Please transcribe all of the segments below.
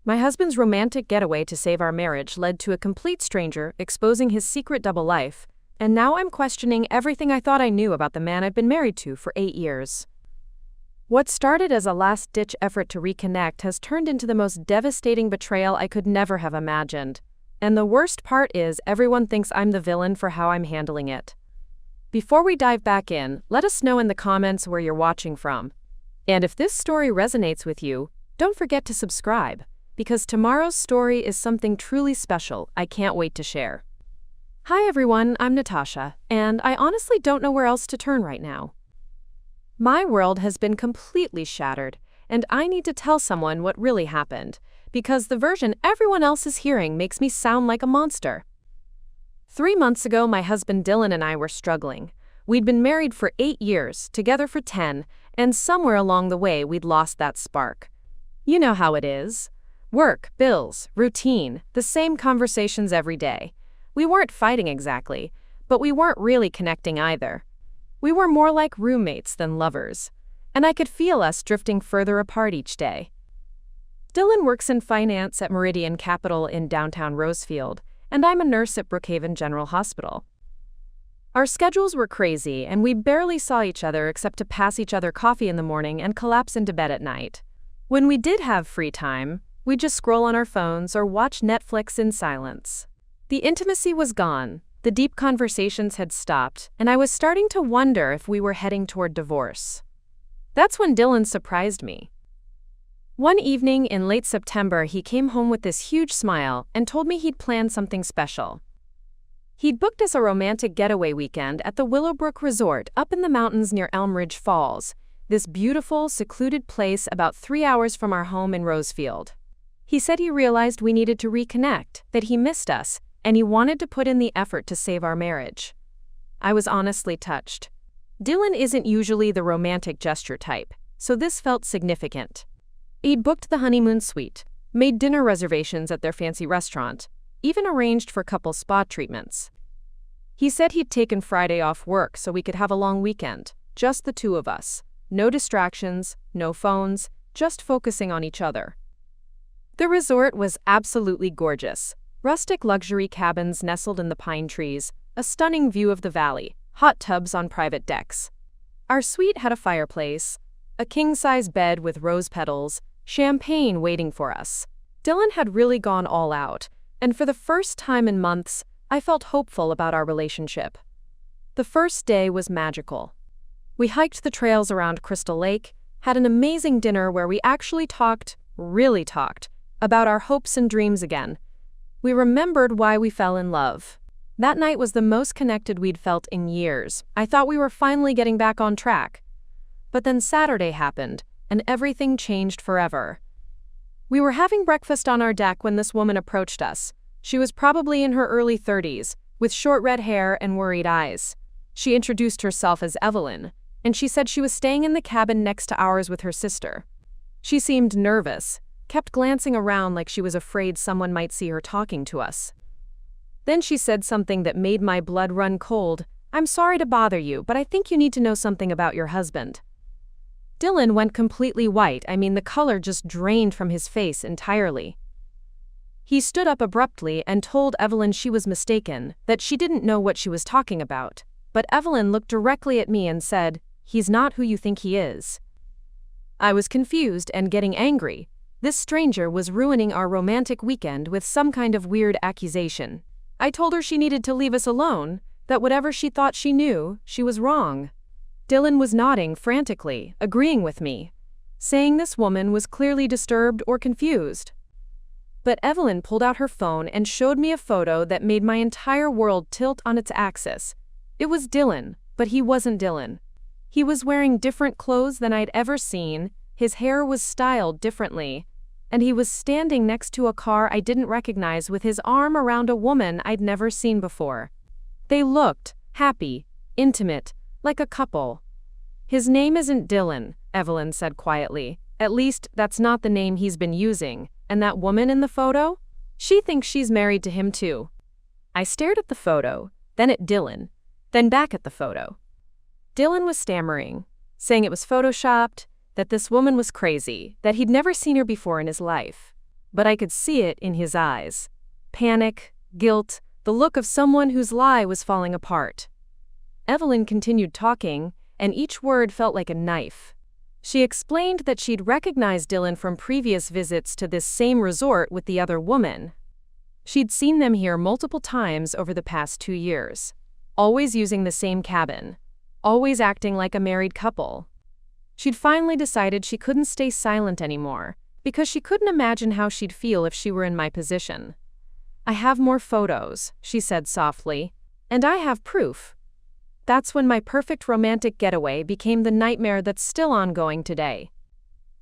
My husband's romantic getaway to save our marriage led to a complete stranger exposing his secret double life, and now I'm questioning everything I thought I knew about the man I've been married to for 8 years. What started as a last-ditch effort to reconnect has turned into the most devastating betrayal I could never have imagined. And the worst part is everyone thinks I'm the villain for how I'm handling it. Before we dive back in, let us know in the comments where you're watching from. And if this story resonates with you, don't forget to subscribe, because tomorrow's story is something truly special I can't wait to share. Hi everyone, I'm Natasha, and I honestly don't know where else to turn right now. My world has been completely shattered, and I need to tell someone what really happened, because the version everyone else is hearing makes me sound like a monster. 3 months ago, my husband Dylan and I were struggling. We'd been married for 8 years, together for 10, and somewhere along the way we'd lost that spark. You know how it is. Work, bills, routine, the same conversations every day. We weren't fighting exactly, but we weren't really connecting either. We were more like roommates than lovers, and I could feel us drifting further apart each day. Dylan works in finance at Meridian Capital in downtown Rosefield, and I'm a nurse at Brookhaven General Hospital. Our schedules were crazy, and we barely saw each other except to pass each other coffee in the morning and collapse into bed at night. When we did have free time, we'd just scroll on our phones or watch Netflix in silence. The intimacy was gone, the deep conversations had stopped, and I was starting to wonder if we were heading toward divorce. That's when Dylan surprised me. One evening in late September, he came home with this huge smile and told me he'd planned something special. He'd booked us a romantic getaway weekend at the Willowbrook Resort up in the mountains near Elm Ridge Falls, this beautiful, secluded place about 3 hours from our home in Rosefield. He said he realized we needed to reconnect, that he missed us, and he wanted to put in the effort to save our marriage. I was honestly touched. Dylan isn't usually the romantic gesture type, so this felt significant. He'd booked the honeymoon suite, made dinner reservations at their fancy restaurant, even arranged for couple spa treatments. He said he'd taken Friday off work so we could have a long weekend, just the two of us. No distractions, no phones, just focusing on each other. The resort was absolutely gorgeous. Rustic luxury cabins nestled in the pine trees, a stunning view of the valley, hot tubs on private decks. Our suite had a fireplace, a king-size bed with rose petals, champagne waiting for us. Dylan had really gone all out, and for the first time in months, I felt hopeful about our relationship. The first day was magical. We hiked the trails around Crystal Lake, had an amazing dinner where we actually really talked, about our hopes and dreams again. We remembered why we fell in love. That night was the most connected we'd felt in years. I thought we were finally getting back on track. But then Saturday happened, and everything changed forever. We were having breakfast on our deck when this woman approached us. She was probably in her early 30s, with short red hair and worried eyes. She introduced herself as Evelyn, and she said she was staying in the cabin next to ours with her sister. She seemed nervous, kept glancing around like she was afraid someone might see her talking to us. Then she said something that made my blood run cold. "I'm sorry to bother you, but I think you need to know something about your husband." Dylan went completely white. The color just drained from his face entirely. He stood up abruptly and told Evelyn she was mistaken, that she didn't know what she was talking about. But Evelyn looked directly at me and said, "He's not who you think he is." I was confused and getting angry. This stranger was ruining our romantic weekend with some kind of weird accusation. I told her she needed to leave us alone, that whatever she thought she knew, she was wrong. Dylan was nodding frantically, agreeing with me, saying this woman was clearly disturbed or confused. But Evelyn pulled out her phone and showed me a photo that made my entire world tilt on its axis. It was Dylan, but he wasn't Dylan. He was wearing different clothes than I'd ever seen, his hair was styled differently, and he was standing next to a car I didn't recognize with his arm around a woman I'd never seen before. They looked happy, intimate, like a couple. "His name isn't Dylan," Evelyn said quietly. "At least, that's not the name he's been using. And that woman in the photo? She thinks she's married to him too." I stared at the photo, then at Dylan, then back at the photo. Dylan was stammering, saying it was photoshopped, that this woman was crazy, that he'd never seen her before in his life. but I could see it in his eyes. Panic, guilt, the look of someone whose lie was falling apart. Evelyn continued talking, and each word felt like a knife. She explained that she'd recognized Dylan from previous visits to this same resort with the other woman. She'd seen them here multiple times over the past 2 years, always using the same cabin, always acting like a married couple. She'd finally decided she couldn't stay silent anymore, because she couldn't imagine how she'd feel if she were in my position. "I have more photos," she said softly, "and I have proof." That's when my perfect romantic getaway became the nightmare that's still ongoing today.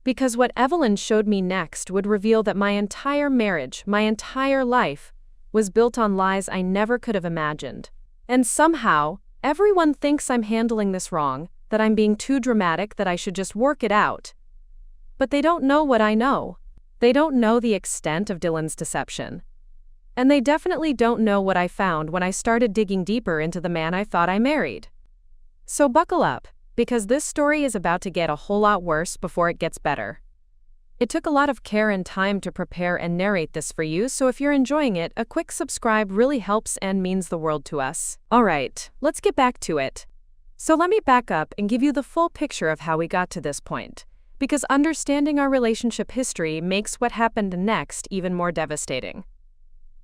Because what Evelyn showed me next would reveal that my entire marriage, my entire life, was built on lies I never could have imagined. And somehow, everyone thinks I'm handling this wrong, that I'm being too dramatic, that I should just work it out. But they don't know what I know. They don't know the extent of Dylan's deception. And they definitely don't know what I found when I started digging deeper into the man I thought I married. So buckle up, because this story is about to get a whole lot worse before it gets better. It took a lot of care and time to prepare and narrate this for you, so if you're enjoying it, a quick subscribe really helps and means the world to us. Alright, let's get back to it. So let me back up and give you the full picture of how we got to this point, because understanding our relationship history makes what happened next even more devastating.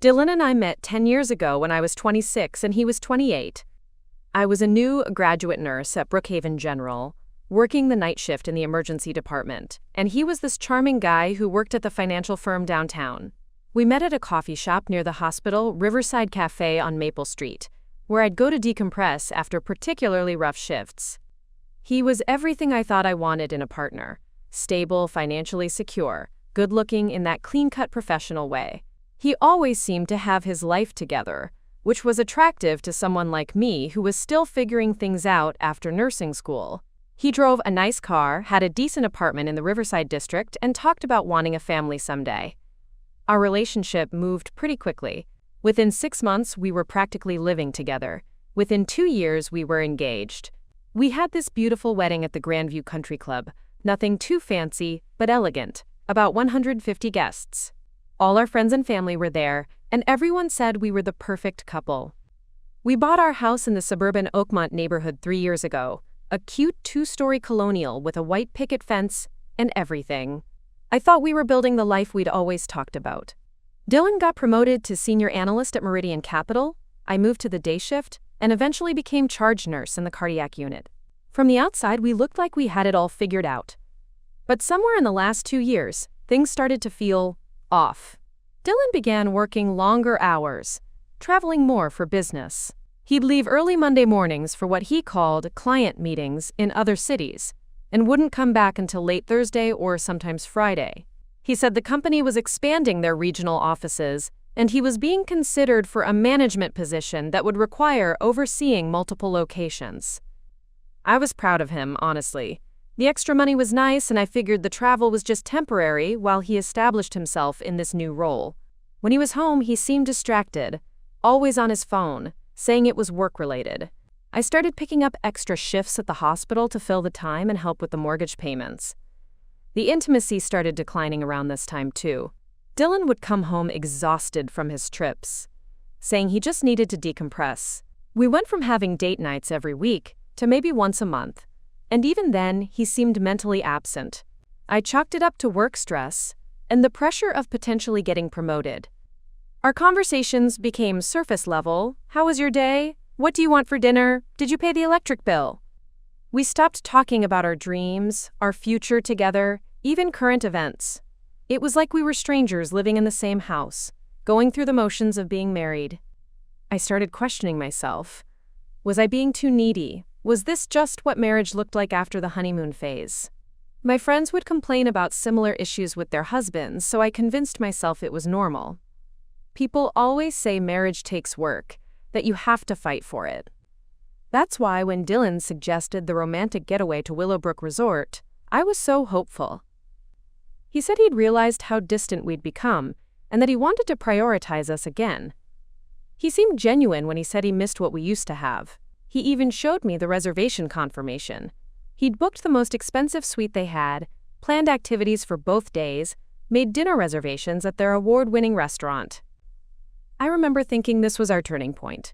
Dylan and I met 10 years ago when I was 26 and he was 28. I was a new graduate nurse at Brookhaven General, working the night shift in the emergency department, and he was this charming guy who worked at the financial firm downtown. We met at a coffee shop near the hospital, Riverside Cafe on Maple Street, where I'd go to decompress after particularly rough shifts. He was everything I thought I wanted in a partner: stable, financially secure, good-looking in that clean-cut professional way. He always seemed to have his life together, which was attractive to someone like me who was still figuring things out after nursing school. He drove a nice car, had a decent apartment in the Riverside district, and talked about wanting a family someday. Our relationship moved pretty quickly. Within 6 months, we were practically living together. Within 2 years, we were engaged. We had this beautiful wedding at the Grandview Country Club. Nothing too fancy, but elegant. About 150 guests. All our friends and family were there, and everyone said we were the perfect couple. We bought our house in the suburban Oakmont neighborhood 3 years ago, a cute 2-story colonial with a white picket fence and everything. I thought we were building the life we'd always talked about. Dylan got promoted to senior analyst at Meridian Capital, I moved to the day shift, and eventually became charge nurse in the cardiac unit. From the outside, we looked like we had it all figured out. But somewhere in the last 2 years, things started to feel off. Dylan began working longer hours, traveling more for business. He'd leave early Monday mornings for what he called client meetings in other cities, and wouldn't come back until late Thursday or sometimes Friday. He said the company was expanding their regional offices, and he was being considered for a management position that would require overseeing multiple locations. I was proud of him, honestly. The extra money was nice, and I figured the travel was just temporary while he established himself in this new role. When he was home, he seemed distracted, always on his phone, saying it was work-related. I started picking up extra shifts at the hospital to fill the time and help with the mortgage payments. The intimacy started declining around this time, too. Dylan would come home exhausted from his trips, saying he just needed to decompress. We went from having date nights every week to maybe once a month. And even then, he seemed mentally absent. I chalked it up to work stress and the pressure of potentially getting promoted. Our conversations became surface level. How was your day? What do you want for dinner? Did you pay the electric bill? We stopped talking about our dreams, our future together, even current events. It was like we were strangers living in the same house, going through the motions of being married. I started questioning myself. Was I being too needy? Was this just what marriage looked like after the honeymoon phase? My friends would complain about similar issues with their husbands, so I convinced myself it was normal. People always say marriage takes work, that you have to fight for it. That's why when Dylan suggested the romantic getaway to Willowbrook Resort, I was so hopeful. He said he'd realized how distant we'd become, and that he wanted to prioritize us again. He seemed genuine when he said he missed what we used to have. He even showed me the reservation confirmation. He'd booked the most expensive suite they had, planned activities for both days, made dinner reservations at their award-winning restaurant. I remember thinking this was our turning point.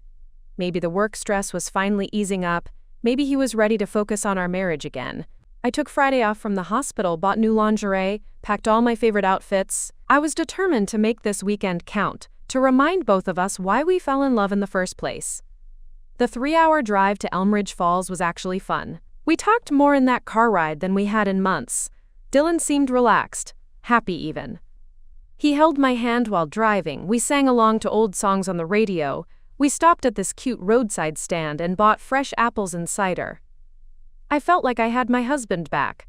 Maybe the work stress was finally easing up, maybe he was ready to focus on our marriage again. I took Friday off from the hospital, bought new lingerie, packed all my favorite outfits. I was determined to make this weekend count, to remind both of us why we fell in love in the first place. The 3-hour drive to Elmridge Falls was actually fun. We talked more in that car ride than we had in months. Dylan seemed relaxed, happy even. He held my hand while driving, we sang along to old songs on the radio, we stopped at this cute roadside stand and bought fresh apples and cider. I felt like I had my husband back.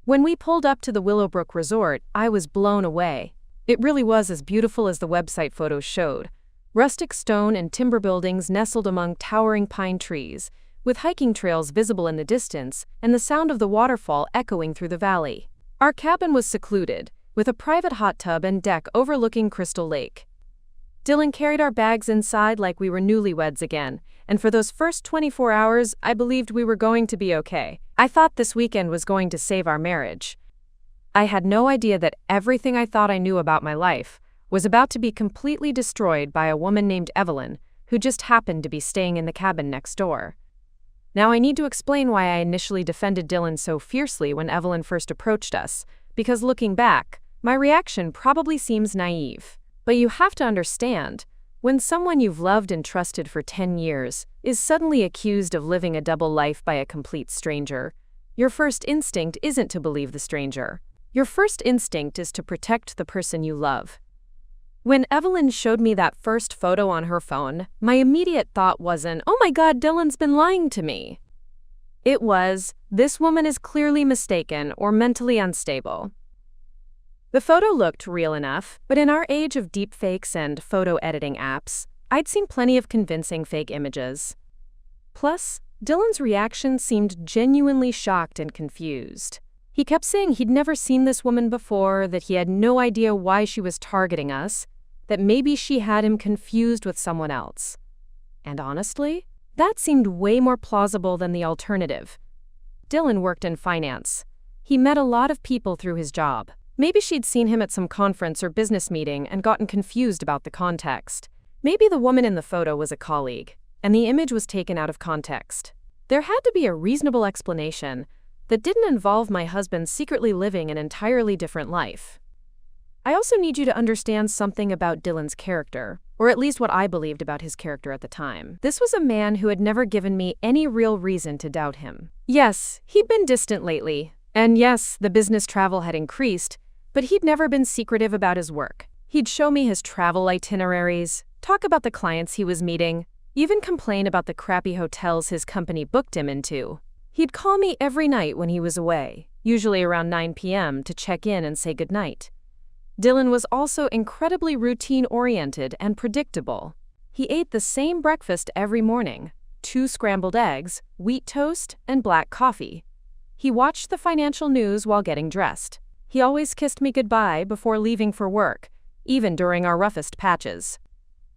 When we pulled up to the Willowbrook Resort, I was blown away. It really was as beautiful as the website photos showed. Rustic stone and timber buildings nestled among towering pine trees, with hiking trails visible in the distance and the sound of the waterfall echoing through the valley. Our cabin was secluded, with a private hot tub and deck overlooking Crystal Lake. Dylan carried our bags inside like we were newlyweds again, and for those first 24 hours, I believed we were going to be okay. I thought this weekend was going to save our marriage. I had no idea that everything I thought I knew about my life was about to be completely destroyed by a woman named Evelyn, who just happened to be staying in the cabin next door. Now I need to explain why I initially defended Dylan so fiercely when Evelyn first approached us, because looking back, my reaction probably seems naive. But you have to understand, when someone you've loved and trusted for 10 years is suddenly accused of living a double life by a complete stranger, your first instinct isn't to believe the stranger. Your first instinct is to protect the person you love. When Evelyn showed me that first photo on her phone, my immediate thought wasn't, "Oh my God, Dylan's been lying to me." It was, "This woman is clearly mistaken or mentally unstable." The photo looked real enough, but in our age of deepfakes and photo editing apps, I'd seen plenty of convincing fake images. Plus, Dylan's reaction seemed genuinely shocked and confused. He kept saying he'd never seen this woman before, that he had no idea why she was targeting us, that maybe she had him confused with someone else. And honestly, that seemed way more plausible than the alternative. Dylan worked in finance. He met a lot of people through his job. Maybe she'd seen him at some conference or business meeting and gotten confused about the context. Maybe the woman in the photo was a colleague, and the image was taken out of context. There had to be a reasonable explanation that didn't involve my husband secretly living an entirely different life. I also need you to understand something about Dylan's character, or at least what I believed about his character at the time. This was a man who had never given me any real reason to doubt him. Yes, he'd been distant lately, and yes, the business travel had increased, but he'd never been secretive about his work. He'd show me his travel itineraries, talk about the clients he was meeting, even complain about the crappy hotels his company booked him into. He'd call me every night when he was away, usually around 9 p.m., to check in and say goodnight. Dylan was also incredibly routine-oriented and predictable. He ate the same breakfast every morning: 2 scrambled eggs, wheat toast, and black coffee. He watched the financial news while getting dressed. He always kissed me goodbye before leaving for work, even during our roughest patches.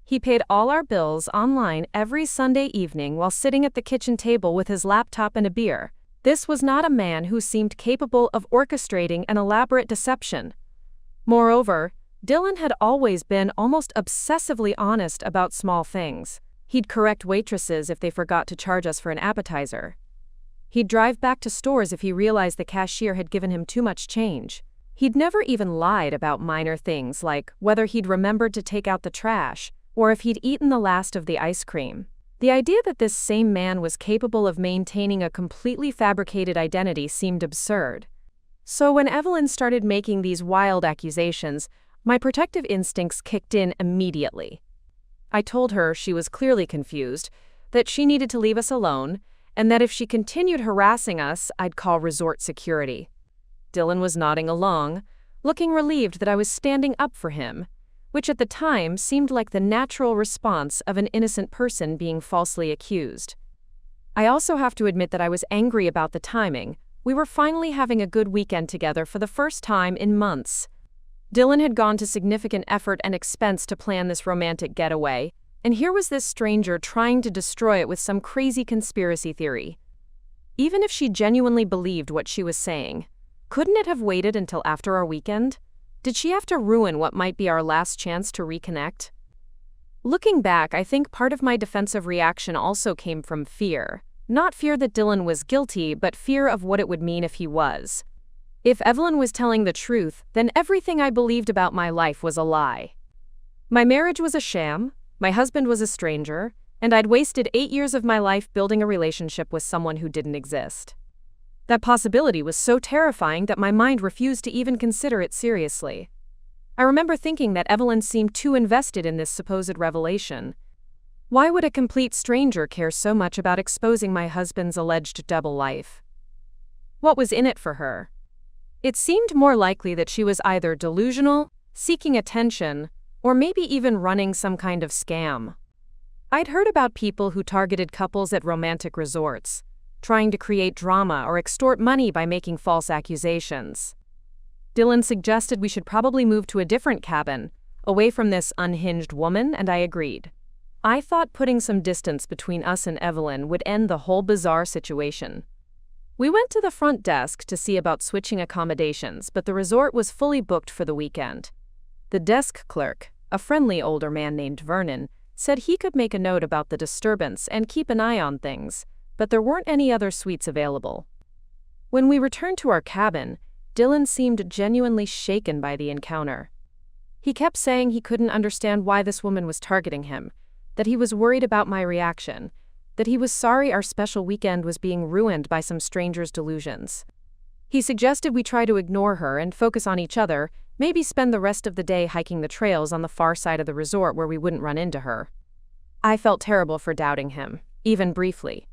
He paid all our bills online every Sunday evening while sitting at the kitchen table with his laptop and a beer. This was not a man who seemed capable of orchestrating an elaborate deception. Moreover, Dylan had always been almost obsessively honest about small things. He'd correct waitresses if they forgot to charge us for an appetizer. He'd drive back to stores if he realized the cashier had given him too much change. He'd never even lied about minor things like whether he'd remembered to take out the trash or if he'd eaten the last of the ice cream. The idea that this same man was capable of maintaining a completely fabricated identity seemed absurd. So when Evelyn started making these wild accusations, my protective instincts kicked in immediately. I told her she was clearly confused, that she needed to leave us alone, and that if she continued harassing us, I'd call resort security. Dylan was nodding along, looking relieved that I was standing up for him, which at the time seemed like the natural response of an innocent person being falsely accused. I also have to admit that I was angry about the timing. We were finally having a good weekend together for the first time in months. Dylan had gone to significant effort and expense to plan this romantic getaway, and here was this stranger trying to destroy it with some crazy conspiracy theory. Even if she genuinely believed what she was saying, couldn't it have waited until after our weekend? Did she have to ruin what might be our last chance to reconnect? Looking back, I think part of my defensive reaction also came from fear. Not fear that Dylan was guilty, but fear of what it would mean if he was. If Evelyn was telling the truth, then everything I believed about my life was a lie. My marriage was a sham, my husband was a stranger, and I'd wasted 8 years of my life building a relationship with someone who didn't exist. That possibility was so terrifying that my mind refused to even consider it seriously. I remember thinking that Evelyn seemed too invested in this supposed revelation. Why would a complete stranger care so much about exposing my husband's alleged double life? What was in it for her? It seemed more likely that she was either delusional, seeking attention, or maybe even running some kind of scam. I'd heard about people who targeted couples at romantic resorts, trying to create drama or extort money by making false accusations. Dylan suggested we should probably move to a different cabin, away from this unhinged woman, and I agreed. I thought putting some distance between us and Evelyn would end the whole bizarre situation. We went to the front desk to see about switching accommodations, but the resort was fully booked for the weekend. The desk clerk, a friendly older man named Vernon, said he could make a note about the disturbance and keep an eye on things, but there weren't any other suites available. When we returned to our cabin, Dylan seemed genuinely shaken by the encounter. He kept saying he couldn't understand why this woman was targeting him, that he was worried about my reaction, that he was sorry our special weekend was being ruined by some stranger's delusions. He suggested we try to ignore her and focus on each other, maybe spend the rest of the day hiking the trails on the far side of the resort where we wouldn't run into her. I felt terrible for doubting him, even briefly.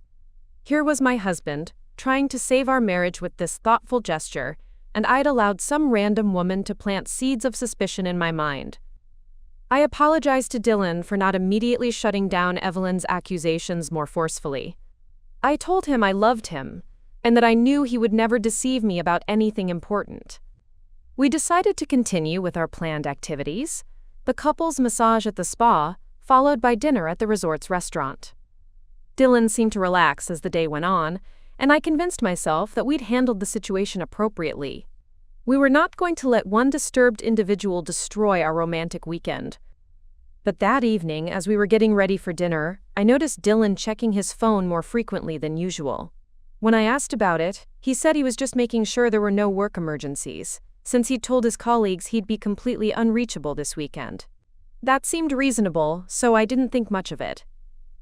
Here was my husband, trying to save our marriage with this thoughtful gesture, and I'd allowed some random woman to plant seeds of suspicion in my mind. I apologized to Dylan for not immediately shutting down Evelyn's accusations more forcefully. I told him I loved him, and that I knew he would never deceive me about anything important. We decided to continue with our planned activities, the couple's massage at the spa, followed by dinner at the resort's restaurant. Dylan seemed to relax as the day went on, and I convinced myself that we'd handled the situation appropriately. We were not going to let one disturbed individual destroy our romantic weekend. But that evening, as we were getting ready for dinner, I noticed Dylan checking his phone more frequently than usual. When I asked about it, he said he was just making sure there were no work emergencies, since he'd told his colleagues he'd be completely unreachable this weekend. That seemed reasonable, so I didn't think much of it.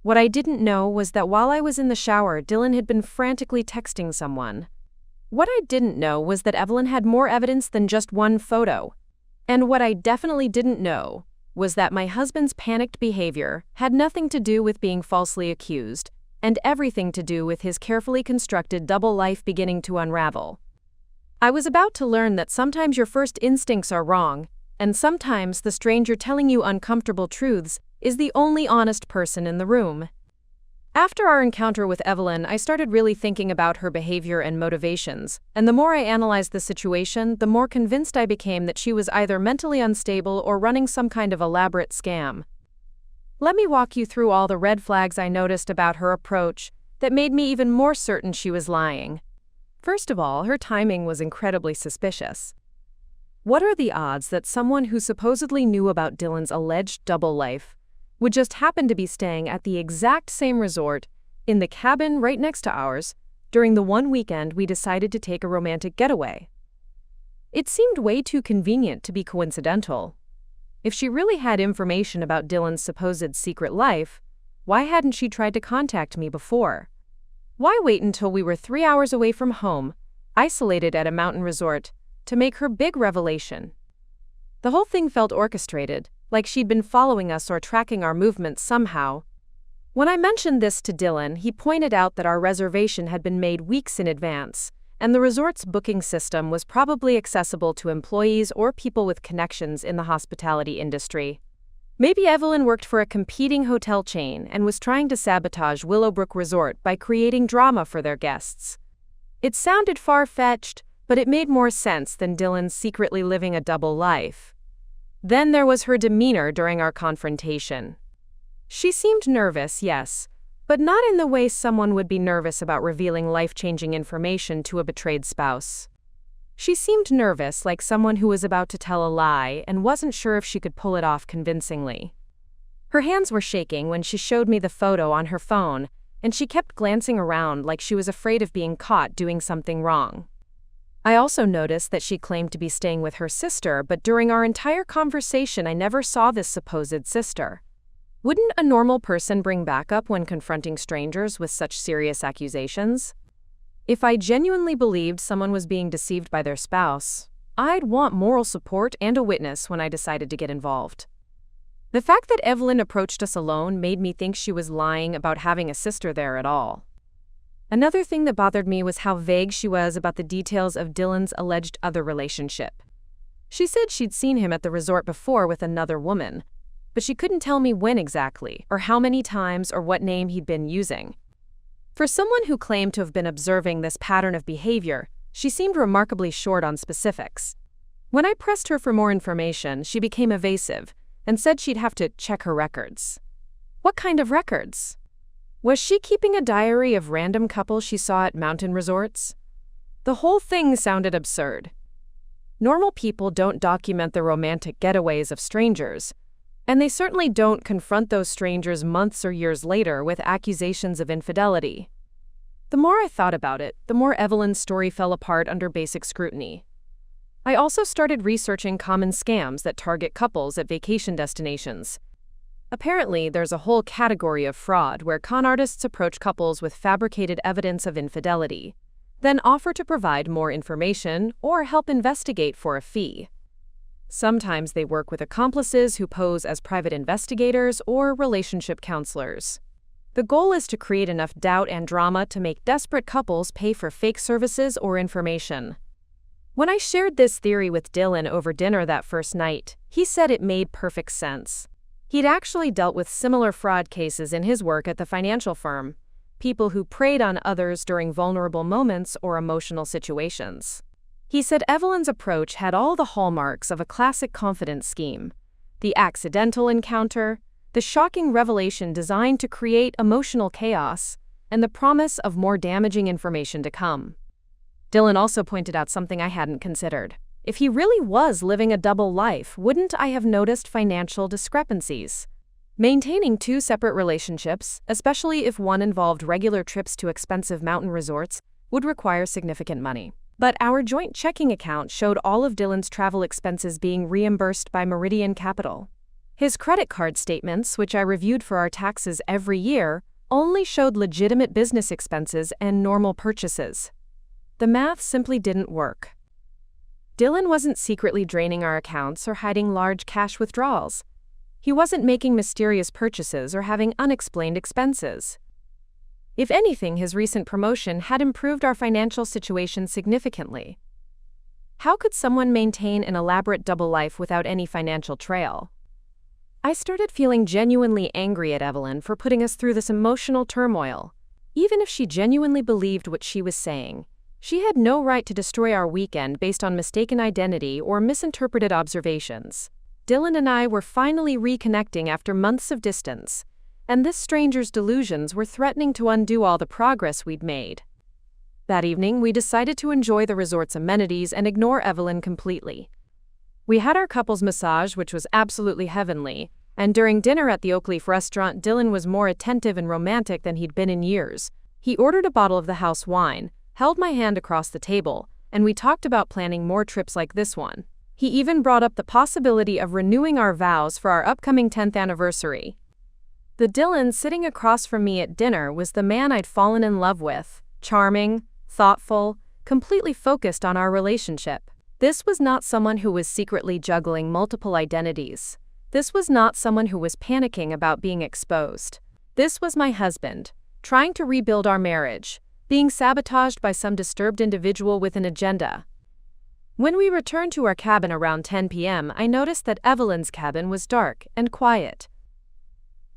What I didn't know was that while I was in the shower, Dylan had been frantically texting someone. What I didn't know was that Evelyn had more evidence than just one photo. And what I definitely didn't know was that my husband's panicked behavior had nothing to do with being falsely accused, and everything to do with his carefully constructed double life beginning to unravel. I was about to learn that sometimes your first instincts are wrong, and sometimes the stranger telling you uncomfortable truths is the only honest person in the room. After our encounter with Evelyn, I started really thinking about her behavior and motivations, and the more I analyzed the situation, the more convinced I became that she was either mentally unstable or running some kind of elaborate scam. Let me walk you through all the red flags I noticed about her approach that made me even more certain she was lying. First of all, her timing was incredibly suspicious. What are the odds that someone who supposedly knew about Dylan's alleged double life would just happen to be staying at the exact same resort, in the cabin right next to ours, during the one weekend we decided to take a romantic getaway? It seemed way too convenient to be coincidental. If she really had information about Dylan's supposed secret life, why hadn't she tried to contact me before? Why wait until we were 3 hours away from home, isolated at a mountain resort, to make her big revelation? The whole thing felt orchestrated, like she'd been following us or tracking our movements somehow. When I mentioned this to Dylan, he pointed out that our reservation had been made weeks in advance, and the resort's booking system was probably accessible to employees or people with connections in the hospitality industry. Maybe Evelyn worked for a competing hotel chain and was trying to sabotage Willowbrook Resort by creating drama for their guests. It sounded far-fetched, but it made more sense than Dylan secretly living a double life. Then there was her demeanor during our confrontation. She seemed nervous, yes, but not in the way someone would be nervous about revealing life-changing information to a betrayed spouse. She seemed nervous, like someone who was about to tell a lie and wasn't sure if she could pull it off convincingly. Her hands were shaking when she showed me the photo on her phone, and she kept glancing around like she was afraid of being caught doing something wrong. I also noticed that she claimed to be staying with her sister, but during our entire conversation I never saw this supposed sister. Wouldn't a normal person bring backup when confronting strangers with such serious accusations? If I genuinely believed someone was being deceived by their spouse, I'd want moral support and a witness when I decided to get involved. The fact that Evelyn approached us alone made me think she was lying about having a sister there at all. Another thing that bothered me was how vague she was about the details of Dylan's alleged other relationship. She said she'd seen him at the resort before with another woman, but she couldn't tell me when exactly, or how many times, or what name he'd been using. For someone who claimed to have been observing this pattern of behavior, she seemed remarkably short on specifics. When I pressed her for more information, she became evasive and said she'd have to check her records. What kind of records? Was she keeping a diary of random couples she saw at mountain resorts? The whole thing sounded absurd. Normal people don't document the romantic getaways of strangers, and they certainly don't confront those strangers months or years later with accusations of infidelity. The more I thought about it, the more Evelyn's story fell apart under basic scrutiny. I also started researching common scams that target couples at vacation destinations. Apparently, there's a whole category of fraud where con artists approach couples with fabricated evidence of infidelity, then offer to provide more information or help investigate for a fee. Sometimes they work with accomplices who pose as private investigators or relationship counselors. The goal is to create enough doubt and drama to make desperate couples pay for fake services or information. When I shared this theory with Dylan over dinner that first night, he said it made perfect sense. He'd actually dealt with similar fraud cases in his work at the financial firm, people who preyed on others during vulnerable moments or emotional situations. He said Evelyn's approach had all the hallmarks of a classic confidence scheme: the accidental encounter, the shocking revelation designed to create emotional chaos, and the promise of more damaging information to come. Dylan also pointed out something I hadn't considered. If he really was living a double life, wouldn't I have noticed financial discrepancies? Maintaining two separate relationships, especially if one involved regular trips to expensive mountain resorts, would require significant money. But our joint checking account showed all of Dylan's travel expenses being reimbursed by Meridian Capital. His credit card statements, which I reviewed for our taxes every year, only showed legitimate business expenses and normal purchases. The math simply didn't work. Dylan wasn't secretly draining our accounts or hiding large cash withdrawals. He wasn't making mysterious purchases or having unexplained expenses. If anything, his recent promotion had improved our financial situation significantly. How could someone maintain an elaborate double life without any financial trail? I started feeling genuinely angry at Evelyn for putting us through this emotional turmoil. Even if she genuinely believed what she was saying, she had no right to destroy our weekend based on mistaken identity or misinterpreted observations. Dylan and I were finally reconnecting after months of distance, and this stranger's delusions were threatening to undo all the progress we'd made. That evening, we decided to enjoy the resort's amenities and ignore Evelyn completely. We had our couple's massage, which was absolutely heavenly, and during dinner at the Oakleaf restaurant, Dylan was more attentive and romantic than he'd been in years. He ordered a bottle of the house wine, held my hand across the table, and we talked about planning more trips like this one. He even brought up the possibility of renewing our vows for our upcoming 10th anniversary. The Dylan sitting across from me at dinner was the man I'd fallen in love with: charming, thoughtful, completely focused on our relationship. This was not someone who was secretly juggling multiple identities. This was not someone who was panicking about being exposed. This was my husband, trying to rebuild our marriage, being sabotaged by some disturbed individual with an agenda. When we returned to our cabin around 10 p.m., I noticed that Evelyn's cabin was dark and quiet.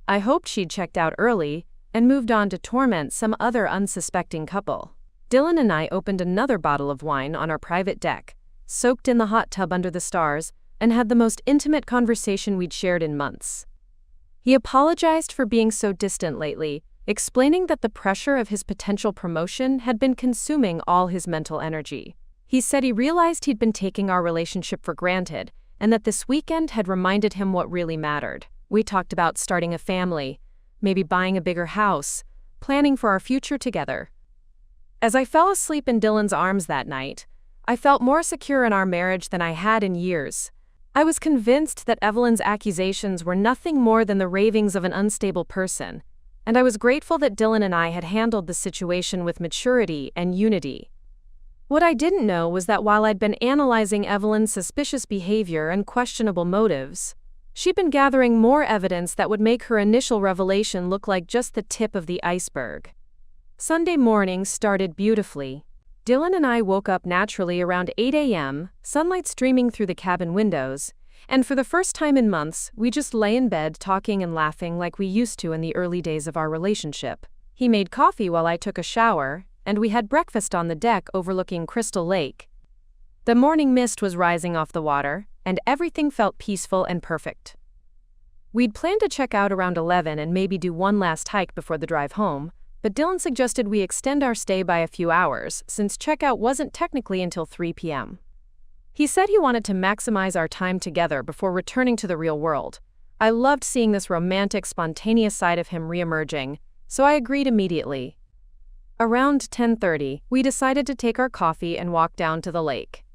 I hoped she'd checked out early and moved on to torment some other unsuspecting couple. Dylan and I opened another bottle of wine on our private deck, soaked in the hot tub under the stars, and had the most intimate conversation we'd shared in months. He apologized for being so distant lately, explaining that the pressure of his potential promotion had been consuming all his mental energy. He said he realized he'd been taking our relationship for granted, and that this weekend had reminded him what really mattered. We talked about starting a family, maybe buying a bigger house, planning for our future together. As I fell asleep in Dylan's arms that night, I felt more secure in our marriage than I had in years. I was convinced that Evelyn's accusations were nothing more than the ravings of an unstable person, and I was grateful that Dylan and I had handled the situation with maturity and unity. What I didn't know was that while I'd been analyzing Evelyn's suspicious behavior and questionable motives, she'd been gathering more evidence that would make her initial revelation look like just the tip of the iceberg. Sunday morning started beautifully. Dylan and I woke up naturally around 8 a.m., sunlight streaming through the cabin windows, and for the first time in months, we just lay in bed talking and laughing like we used to in the early days of our relationship. He made coffee while I took a shower, and we had breakfast on the deck overlooking Crystal Lake. The morning mist was rising off the water, and everything felt peaceful and perfect. We'd planned to check out around 11 and maybe do one last hike before the drive home, but Dylan suggested we extend our stay by a few hours since checkout wasn't technically until 3 p.m. He said he wanted to maximize our time together before returning to the real world. I loved seeing this romantic, spontaneous side of him reemerging, so I agreed immediately. Around 10:30, we decided to take our coffee and walk down to the lake.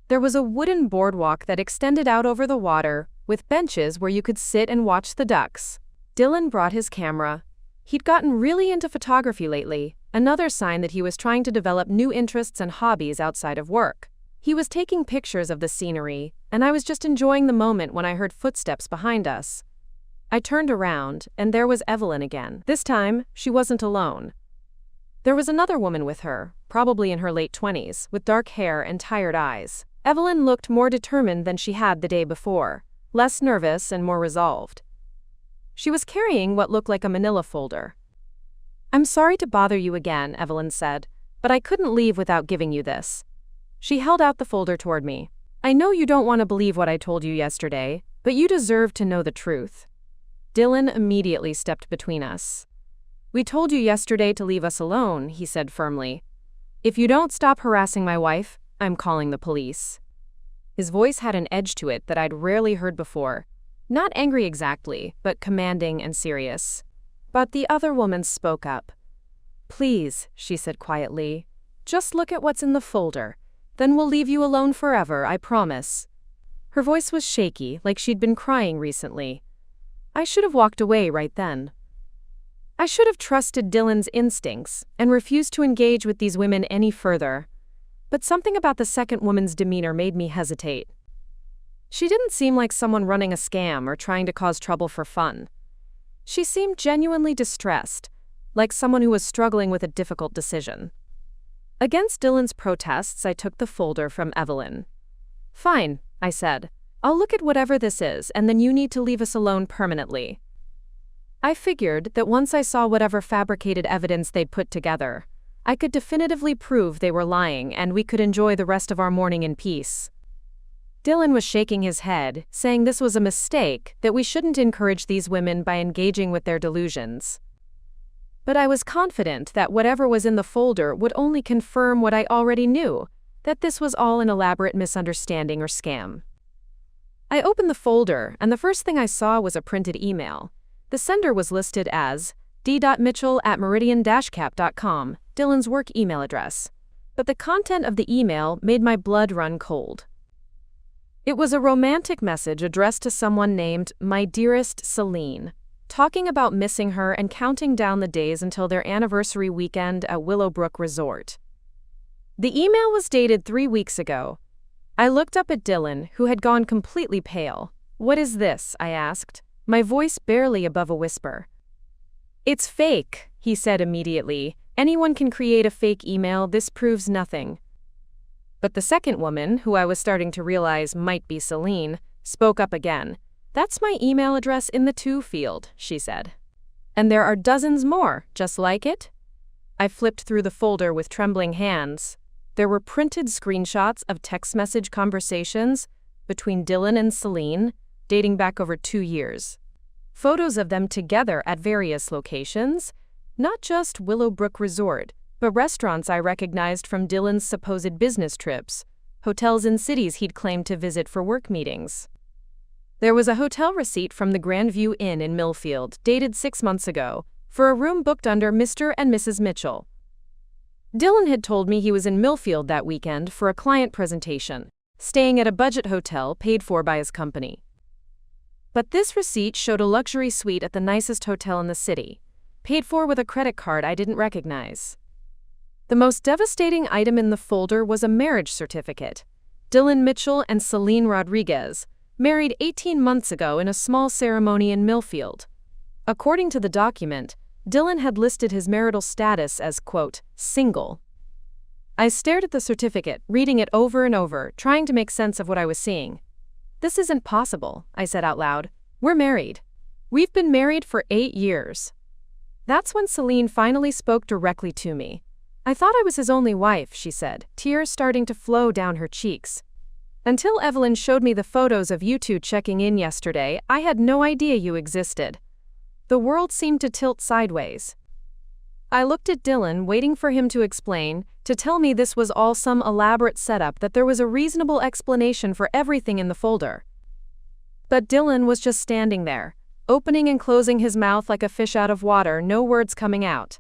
There was a wooden boardwalk that extended out over the water, with benches where you could sit and watch the ducks. Dylan brought his camera. He'd gotten really into photography lately, another sign that he was trying to develop new interests and hobbies outside of work. He was taking pictures of the scenery, and I was just enjoying the moment when I heard footsteps behind us. I turned around, and there was Evelyn again. This time, she wasn't alone. There was another woman with her, probably in her late 20s, with dark hair and tired eyes. Evelyn looked more determined than she had the day before, less nervous and more resolved. She was carrying what looked like a manila folder. "I'm sorry to bother you again," Evelyn said, "but I couldn't leave without giving you this." She held out the folder toward me. "I know you don't want to believe what I told you yesterday, but you deserve to know the truth." Dylan immediately stepped between us. "We told you yesterday to leave us alone," he said firmly. "If you don't stop harassing my wife, I'm calling the police." His voice had an edge to it that I'd rarely heard before. Not angry exactly, but commanding and serious. But the other woman spoke up. "Please," she said quietly, "just look at what's in the folder. Then we'll leave you alone forever, I promise." Her voice was shaky, like she'd been crying recently. I should have walked away right then. I should have trusted Dylan's instincts and refused to engage with these women any further. But something about the second woman's demeanor made me hesitate. She didn't seem like someone running a scam or trying to cause trouble for fun. She seemed genuinely distressed, like someone who was struggling with a difficult decision. Against Dylan's protests, I took the folder from Evelyn. "Fine," I said. "I'll look at whatever this is, and then you need to leave us alone permanently." I figured that once I saw whatever fabricated evidence they'd put together, I could definitively prove they were lying and we could enjoy the rest of our morning in peace. Dylan was shaking his head, saying this was a mistake, that we shouldn't encourage these women by engaging with their delusions. But I was confident that whatever was in the folder would only confirm what I already knew, that this was all an elaborate misunderstanding or scam. I opened the folder, and the first thing I saw was a printed email. The sender was listed as d.mitchell@meridian-cap.com, Dylan's work email address. But the content of the email made my blood run cold. It was a romantic message addressed to someone named My Dearest Celine, talking about missing her and counting down the days until their anniversary weekend at Willowbrook Resort. The email was dated 3 weeks ago. I looked up at Dylan, who had gone completely pale. "What is this?" I asked, my voice barely above a whisper. "It's fake," he said immediately. "Anyone can create a fake email, this proves nothing." But the second woman, who I was starting to realize might be Celine, spoke up again. "That's my email address in the to field," she said. "And there are dozens more, just like it?" I flipped through the folder with trembling hands. There were printed screenshots of text message conversations between Dylan and Celine, dating back over 2 years. Photos of them together at various locations, not just Willowbrook Resort, but restaurants I recognized from Dylan's supposed business trips, hotels in cities he'd claimed to visit for work meetings. There was a hotel receipt from the Grandview Inn in Millfield, dated 6 months ago, for a room booked under Mr. and Mrs. Mitchell. Dylan had told me he was in Millfield that weekend for a client presentation, staying at a budget hotel paid for by his company. But this receipt showed a luxury suite at the nicest hotel in the city, paid for with a credit card I didn't recognize. The most devastating item in the folder was a marriage certificate. Dylan Mitchell and Celine Rodriguez, married 18 months ago in a small ceremony in Millfield. According to the document, Dylan had listed his marital status as, quote, single. I stared at the certificate, reading it over and over, trying to make sense of what I was seeing. This isn't possible, I said out loud. We're married. We've been married for 8 years. That's when Celine finally spoke directly to me. I thought I was his only wife, she said, tears starting to flow down her cheeks. Until Evelyn showed me the photos of you two checking in yesterday, I had no idea you existed. The world seemed to tilt sideways. I looked at Dylan, waiting for him to explain, to tell me this was all some elaborate setup, that there was a reasonable explanation for everything in the folder. But Dylan was just standing there, opening and closing his mouth like a fish out of water, no words coming out.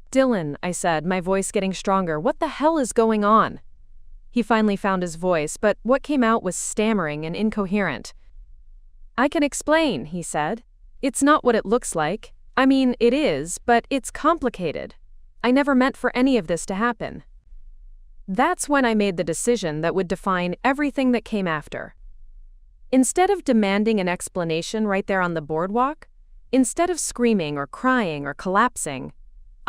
Dylan, I said, my voice getting stronger, what the hell is going on? He finally found his voice, but what came out was stammering and incoherent. I can explain, he said. It's not what it looks like. I mean, it is, but it's complicated. I never meant for any of this to happen. That's when I made the decision that would define everything that came after. Instead of demanding an explanation right there on the boardwalk, instead of screaming or crying or collapsing,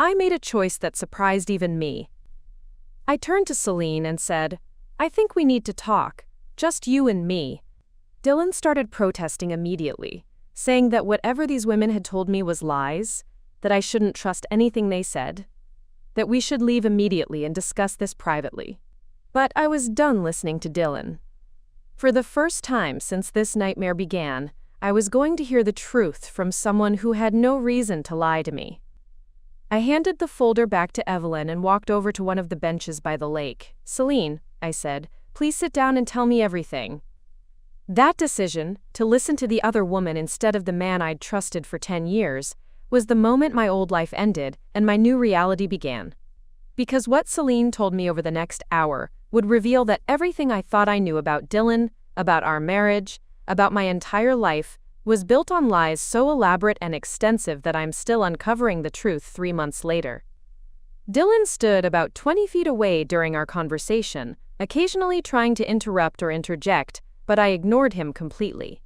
I made a choice that surprised even me. I turned to Celine and said, I think we need to talk, just you and me. Dylan started protesting immediately, saying that whatever these women had told me was lies, that I shouldn't trust anything they said, that we should leave immediately and discuss this privately. But I was done listening to Dylan. For the first time since this nightmare began, I was going to hear the truth from someone who had no reason to lie to me. I handed the folder back to Evelyn and walked over to one of the benches by the lake. Celine, I said, please sit down and tell me everything. That decision, to listen to the other woman instead of the man I'd trusted for 10 years, was the moment my old life ended and my new reality began. Because what Celine told me over the next hour would reveal that everything I thought I knew about Dylan, about our marriage, about my entire life, was built on lies so elaborate and extensive that I'm still uncovering the truth 3 months later. Dylan stood about 20 feet away during our conversation, occasionally trying to interrupt or interject, but I ignored him completely.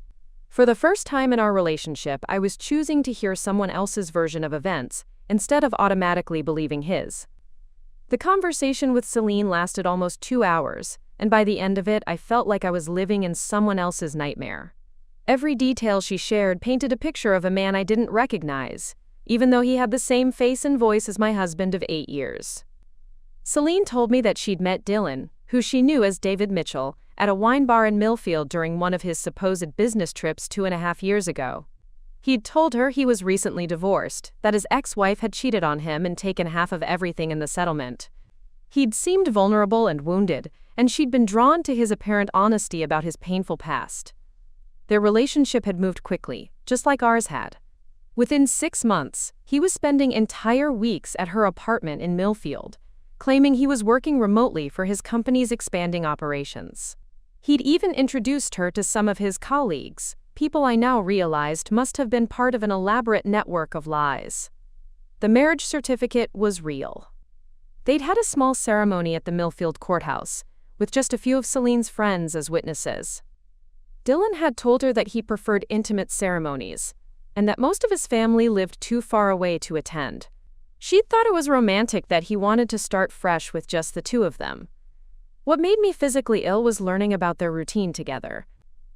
For the first time in our relationship, I was choosing to hear someone else's version of events, instead of automatically believing his. The conversation with Celine lasted almost 2 hours, and by the end of it, I felt like I was living in someone else's nightmare. Every detail she shared painted a picture of a man I didn't recognize, even though he had the same face and voice as my husband of 8 years. Celine told me that she'd met Dylan, who she knew as David Mitchell, at a wine bar in Millfield during one of his supposed business trips 2.5 years ago. He'd told her he was recently divorced, that his ex-wife had cheated on him and taken half of everything in the settlement. He'd seemed vulnerable and wounded, and she'd been drawn to his apparent honesty about his painful past. Their relationship had moved quickly, just like ours had. Within 6 months, he was spending entire weeks at her apartment in Millfield, claiming he was working remotely for his company's expanding operations. He'd even introduced her to some of his colleagues, people I now realized must have been part of an elaborate network of lies. The marriage certificate was real. They'd had a small ceremony at the Millfield courthouse, with just a few of Celine's friends as witnesses. Dylan had told her that he preferred intimate ceremonies, and that most of his family lived too far away to attend. She'd thought it was romantic that he wanted to start fresh with just the two of them. What made me physically ill was learning about their routine together.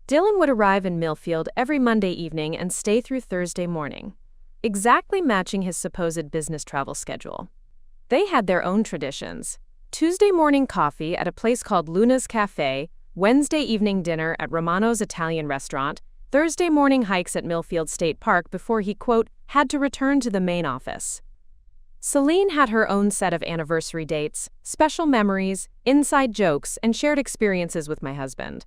Dylan would arrive in Millfield every Monday evening and stay through Thursday morning, exactly matching his supposed business travel schedule. They had their own traditions. Tuesday morning coffee at a place called Luna's Cafe, Wednesday evening dinner at Romano's Italian restaurant, Thursday morning hikes at Millfield State Park before he, quote, had to return to the main office. Celine had her own set of anniversary dates, special memories, inside jokes, and shared experiences with my husband.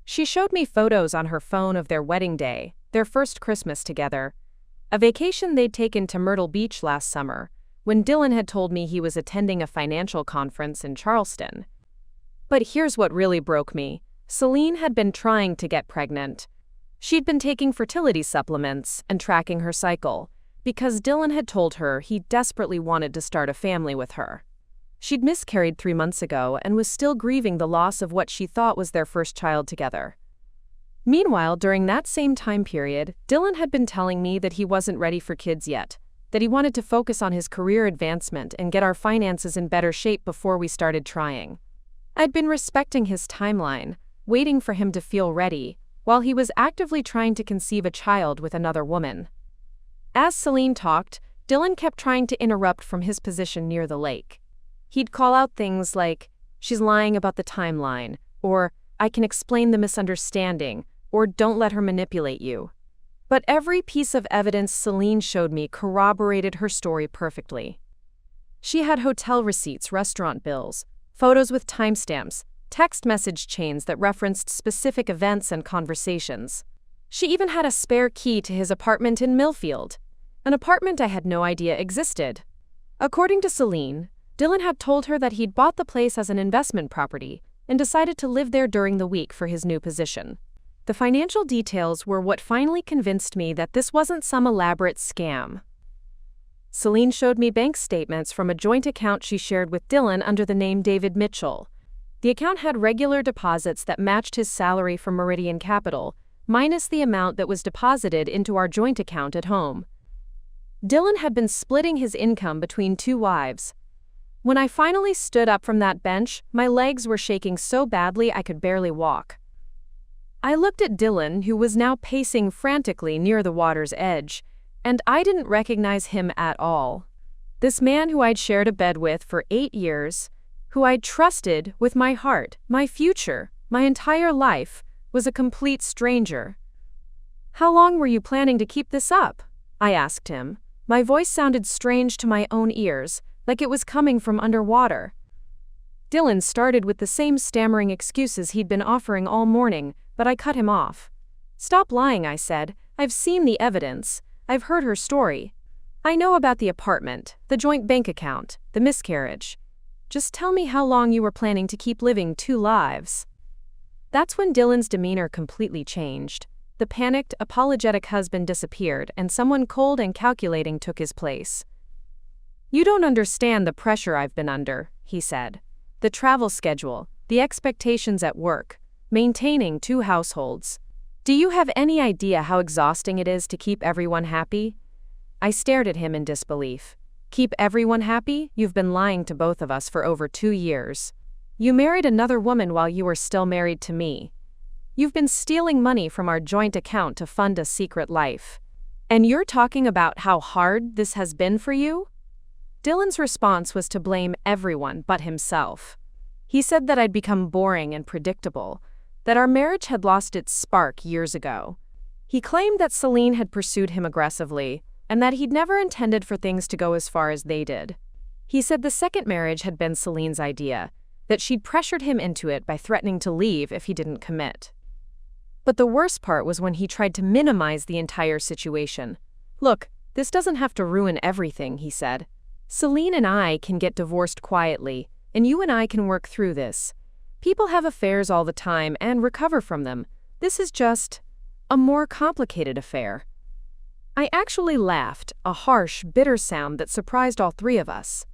She showed me photos on her phone of their wedding day, their first Christmas together, a vacation they'd taken to Myrtle Beach last summer, when Dylan had told me he was attending a financial conference in Charleston. But here's what really broke me. Celine had been trying to get pregnant. She'd been taking fertility supplements and tracking her cycle, because Dylan had told her he desperately wanted to start a family with her. She'd miscarried 3 months ago and was still grieving the loss of what she thought was their first child together. Meanwhile, during that same time period, Dylan had been telling me that he wasn't ready for kids yet, that he wanted to focus on his career advancement and get our finances in better shape before we started trying. I'd been respecting his timeline, waiting for him to feel ready, while he was actively trying to conceive a child with another woman. As Celine talked, Dylan kept trying to interrupt from his position near the lake. He'd call out things like, "She's lying about the timeline," or "I can explain the misunderstanding," or "Don't let her manipulate you." But every piece of evidence Celine showed me corroborated her story perfectly. She had hotel receipts, restaurant bills, photos with timestamps, text message chains that referenced specific events and conversations. She even had a spare key to his apartment in Millfield, an apartment I had no idea existed. According to Celine, Dylan had told her that he'd bought the place as an investment property and decided to live there during the week for his new position. The financial details were what finally convinced me that this wasn't some elaborate scam. Celine showed me bank statements from a joint account she shared with Dylan under the name David Mitchell. The account had regular deposits that matched his salary from Meridian Capital, minus the amount that was deposited into our joint account at home. Dylan had been splitting his income between 2 wives. When I finally stood up from that bench, my legs were shaking so badly I could barely walk. I looked at Dylan, who was now pacing frantically near the water's edge, and I didn't recognize him at all. This man who I'd shared a bed with for 8 years, who I'd trusted with my heart, my future, my entire life, was a complete stranger. "How long were you planning to keep this up?" I asked him. My voice sounded strange to my own ears, like it was coming from underwater. Dylan started with the same stammering excuses he'd been offering all morning, but I cut him off. "Stop lying," I said. "I've seen the evidence. I've heard her story. I know about the apartment, the joint bank account, the miscarriage. Just tell me how long you were planning to keep living 2 lives." That's when Dylan's demeanor completely changed. The panicked, apologetic husband disappeared, and someone cold and calculating took his place. "You don't understand the pressure I've been under," he said. "The travel schedule, the expectations at work, maintaining 2 households. Do you have any idea how exhausting it is to keep everyone happy?" I stared at him in disbelief. "Keep everyone happy? You've been lying to both of us for over 2 years. You married another woman while you were still married to me. You've been stealing money from our joint account to fund a secret life. And you're talking about how hard this has been for you?" Dylan's response was to blame everyone but himself. He said that I'd become boring and predictable, that our marriage had lost its spark years ago. He claimed that Celine had pursued him aggressively, and that he'd never intended for things to go as far as they did. He said the second marriage had been Celine's idea, that she'd pressured him into it by threatening to leave if he didn't commit. But the worst part was when he tried to minimize the entire situation. "Look, this doesn't have to ruin everything," he said. "Celine and I can get divorced quietly, and you and I can work through this. People have affairs all the time and recover from them. This is just a more complicated affair." I actually laughed, a harsh, bitter sound that surprised all 3 of us.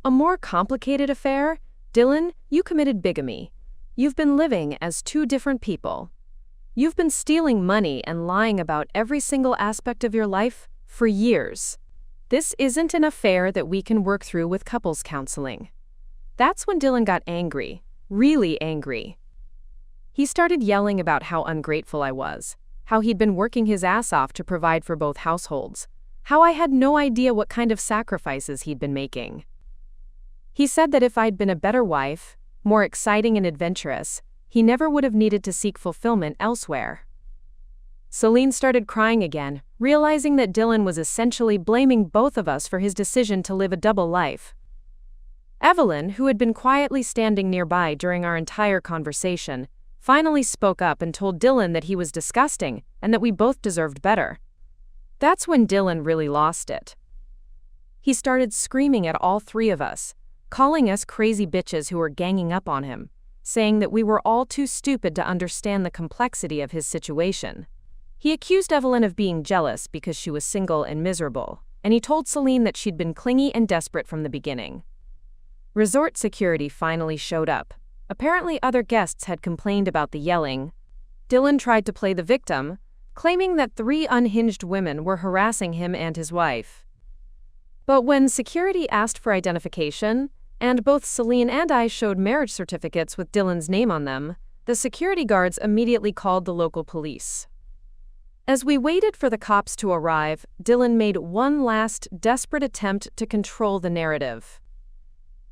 "A more complicated affair? Dylan, you committed bigamy. You've been living as 2 different people. You've been stealing money and lying about every single aspect of your life for years. This isn't an affair that we can work through with couples counseling." That's when Dylan got angry, really angry. He started yelling about how ungrateful I was, how he'd been working his ass off to provide for both households, how I had no idea what kind of sacrifices he'd been making. He said that if I'd been a better wife, more exciting and adventurous, he never would have needed to seek fulfillment elsewhere. Celine started crying again, realizing that Dylan was essentially blaming both of us for his decision to live a double life. Evelyn, who had been quietly standing nearby during our entire conversation, finally spoke up and told Dylan that he was disgusting and that we both deserved better. That's when Dylan really lost it. He started screaming at all three of us, calling us crazy bitches who were ganging up on him, saying that we were all too stupid to understand the complexity of his situation. He accused Evelyn of being jealous because she was single and miserable, and he told Celine that she'd been clingy and desperate from the beginning. Resort security finally showed up. Apparently other guests had complained about the yelling. Dylan tried to play the victim, claiming that 3 unhinged women were harassing him and his wife. But when security asked for identification, and both Celine and I showed marriage certificates with Dylan's name on them, the security guards immediately called the local police. As we waited for the cops to arrive, Dylan made one last, desperate attempt to control the narrative.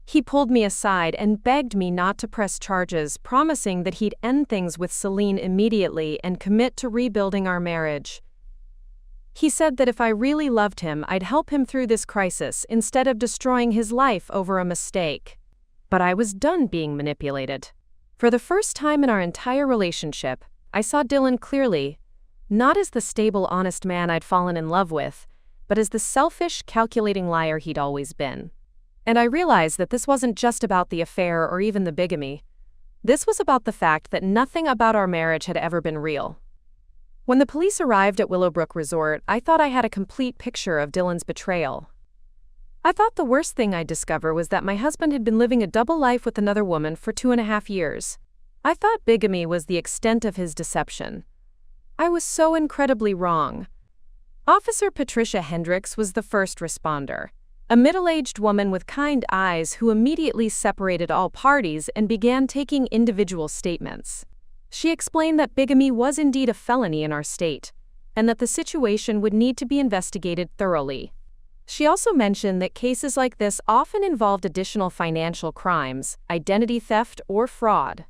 He pulled me aside and begged me not to press charges, promising that he'd end things with Celine immediately and commit to rebuilding our marriage. He said that if I really loved him, I'd help him through this crisis instead of destroying his life over a mistake. But I was done being manipulated. For the first time in our entire relationship, I saw Dylan clearly, not as the stable, honest man I'd fallen in love with, but as the selfish, calculating liar he'd always been. And I realized that this wasn't just about the affair or even the bigamy. This was about the fact that nothing about our marriage had ever been real. When the police arrived at Willowbrook Resort, I thought I had a complete picture of Dylan's betrayal. I thought the worst thing I'd discover was that my husband had been living a double life with another woman for 2.5 years. I thought bigamy was the extent of his deception. I was so incredibly wrong. Officer Patricia Hendricks was the first responder, a middle-aged woman with kind eyes who immediately separated all parties and began taking individual statements. She explained that bigamy was indeed a felony in our state, and that the situation would need to be investigated thoroughly. She also mentioned that cases like this often involved additional financial crimes, identity theft, or fraud.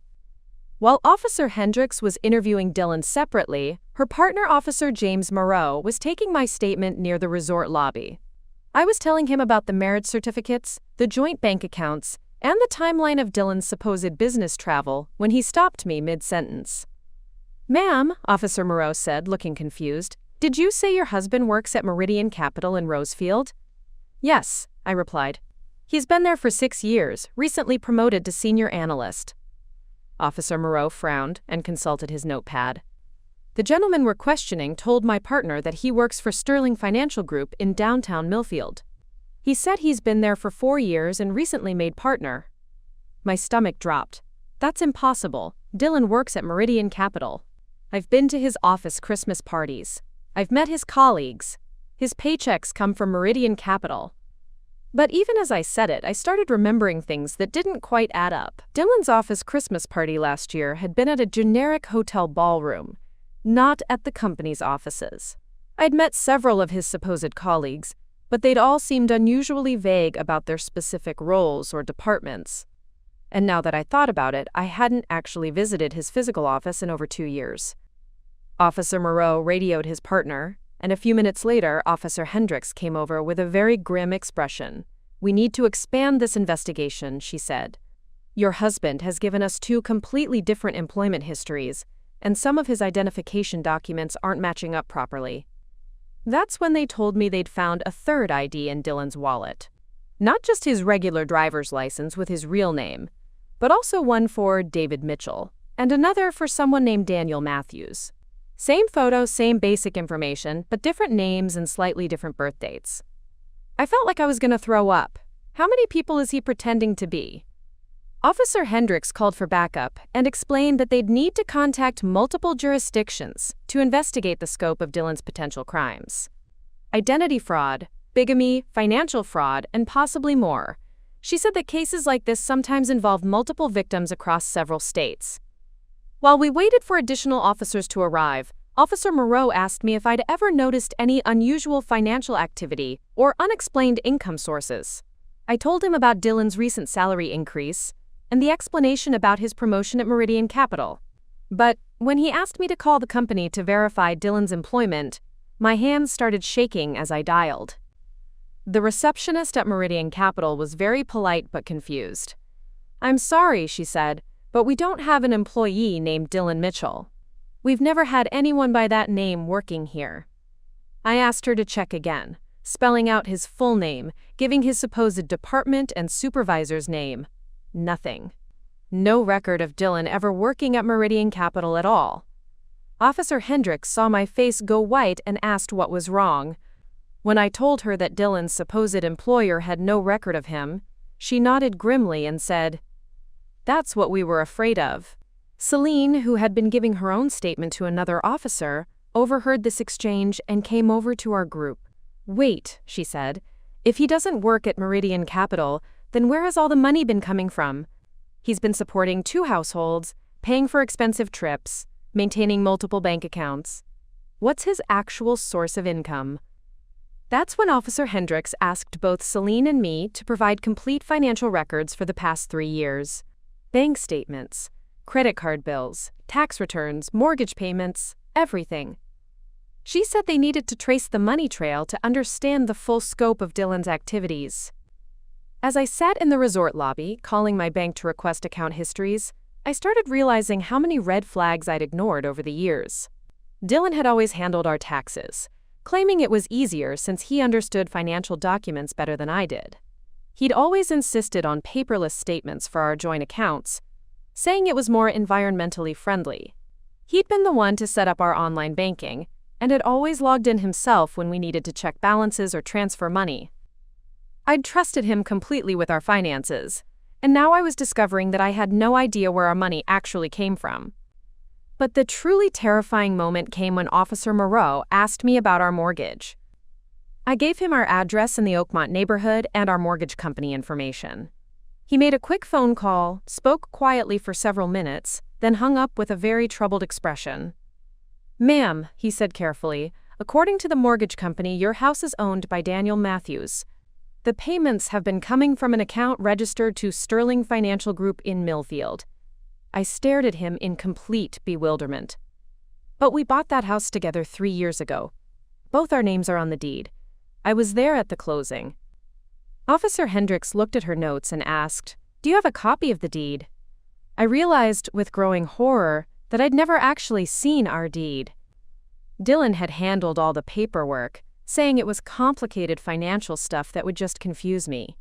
While Officer Hendricks was interviewing Dylan separately, her partner Officer James Moreau was taking my statement near the resort lobby. I was telling him about the marriage certificates, the joint bank accounts, and the timeline of Dylan's supposed business travel when he stopped me mid-sentence. "Ma'am," Officer Moreau said, looking confused, "did you say your husband works at Meridian Capital in Rosefield?" "Yes," I replied. "He's been there for 6 years, recently promoted to senior analyst." Officer Moreau frowned and consulted his notepad. The gentleman we're questioning told my partner that he works for Sterling Financial Group in downtown Millfield. He said he's been there for 4 years and recently made partner. My stomach dropped. That's impossible. Dylan works at Meridian Capital. I've been to his office Christmas parties. I've met his colleagues. His paychecks come from Meridian Capital. But even as I said it, I started remembering things that didn't quite add up. Dylan's office Christmas party last year had been at a generic hotel ballroom, not at the company's offices. I'd met several of his supposed colleagues, but they'd all seemed unusually vague about their specific roles or departments. And now that I thought about it, I hadn't actually visited his physical office in over 2 years. Officer Moreau radioed his partner, and a few minutes later, Officer Hendricks came over with a very grim expression. "We need to expand this investigation," she said. "Your husband has given us 2 completely different employment histories, and some of his identification documents aren't matching up properly." That's when they told me they'd found a 3rd ID in Dylan's wallet. Not just his regular driver's license with his real name, but also one for David Mitchell, and another for someone named Daniel Matthews. Same photo, same basic information, but different names and slightly different birth dates. I felt like I was going to throw up. How many people is he pretending to be? Officer Hendricks called for backup and explained that they'd need to contact multiple jurisdictions to investigate the scope of Dylan's potential crimes. Identity fraud, bigamy, financial fraud, and possibly more. She said that cases like this sometimes involve multiple victims across several states. While we waited for additional officers to arrive, Officer Moreau asked me if I'd ever noticed any unusual financial activity or unexplained income sources. I told him about Dylan's recent salary increase and the explanation about his promotion at Meridian Capital. But When he asked me to call the company to verify Dylan's employment, my hands started shaking as I dialed. The receptionist at Meridian Capital was very polite but confused. "I'm sorry," she said, "but we don't have an employee named Dylan Mitchell. We've never had anyone by that name working here." I asked her to check again, spelling out his full name, giving his supposed department and supervisor's name. Nothing. No record of Dylan ever working at Meridian Capital at all. Officer Hendricks saw my face go white and asked what was wrong. When I told her that Dylan's supposed employer had no record of him, she nodded grimly and said, "That's what we were afraid of." Celine, who had been giving her own statement to another officer, overheard this exchange and came over to our group. "Wait," she said. "If he doesn't work at Meridian Capital, then where has all the money been coming from? He's been supporting 2 households, paying for expensive trips, maintaining multiple bank accounts. What's his actual source of income?" That's when Officer Hendricks asked both Celine and me to provide complete financial records for the past 3 years. Bank statements, credit card bills, tax returns, mortgage payments, everything. She said they needed to trace the money trail to understand the full scope of Dylan's activities. As I sat in the resort lobby, calling my bank to request account histories, I started realizing how many red flags I'd ignored over the years. Dylan had always handled our taxes, claiming it was easier since he understood financial documents better than I did. He'd always insisted on paperless statements for our joint accounts, saying it was more environmentally friendly. He'd been the one to set up our online banking, and had always logged in himself when we needed to check balances or transfer money. I'd trusted him completely with our finances, and now I was discovering that I had no idea where our money actually came from. But the truly terrifying moment came when Officer Moreau asked me about our mortgage. I gave him our address in the Oakmont neighborhood and our mortgage company information. He made a quick phone call, spoke quietly for several minutes, then hung up with a very troubled expression. "Ma'am," he said carefully, "according to the mortgage company, your house is owned by Daniel Matthews. The payments have been coming from an account registered to Sterling Financial Group in Millfield." I stared at him in complete bewilderment. "But we bought that house together 3 years ago. Both our names are on the deed. I was there at the closing." Officer Hendricks looked at her notes and asked, "Do you have a copy of the deed?" I realized, with growing horror, that I'd never actually seen our deed. Dylan had handled all the paperwork, saying it was complicated financial stuff that would just confuse me.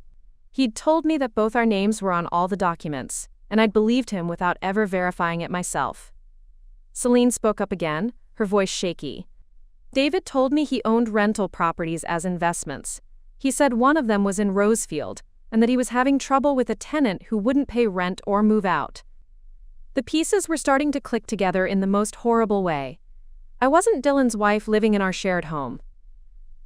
He'd told me that both our names were on all the documents, and I'd believed him without ever verifying it myself. Celine spoke up again, her voice shaky. "David told me he owned rental properties as investments. He said one of them was in Rosefield, and that he was having trouble with a tenant who wouldn't pay rent or move out." The pieces were starting to click together in the most horrible way. I wasn't Dylan's wife living in our shared home.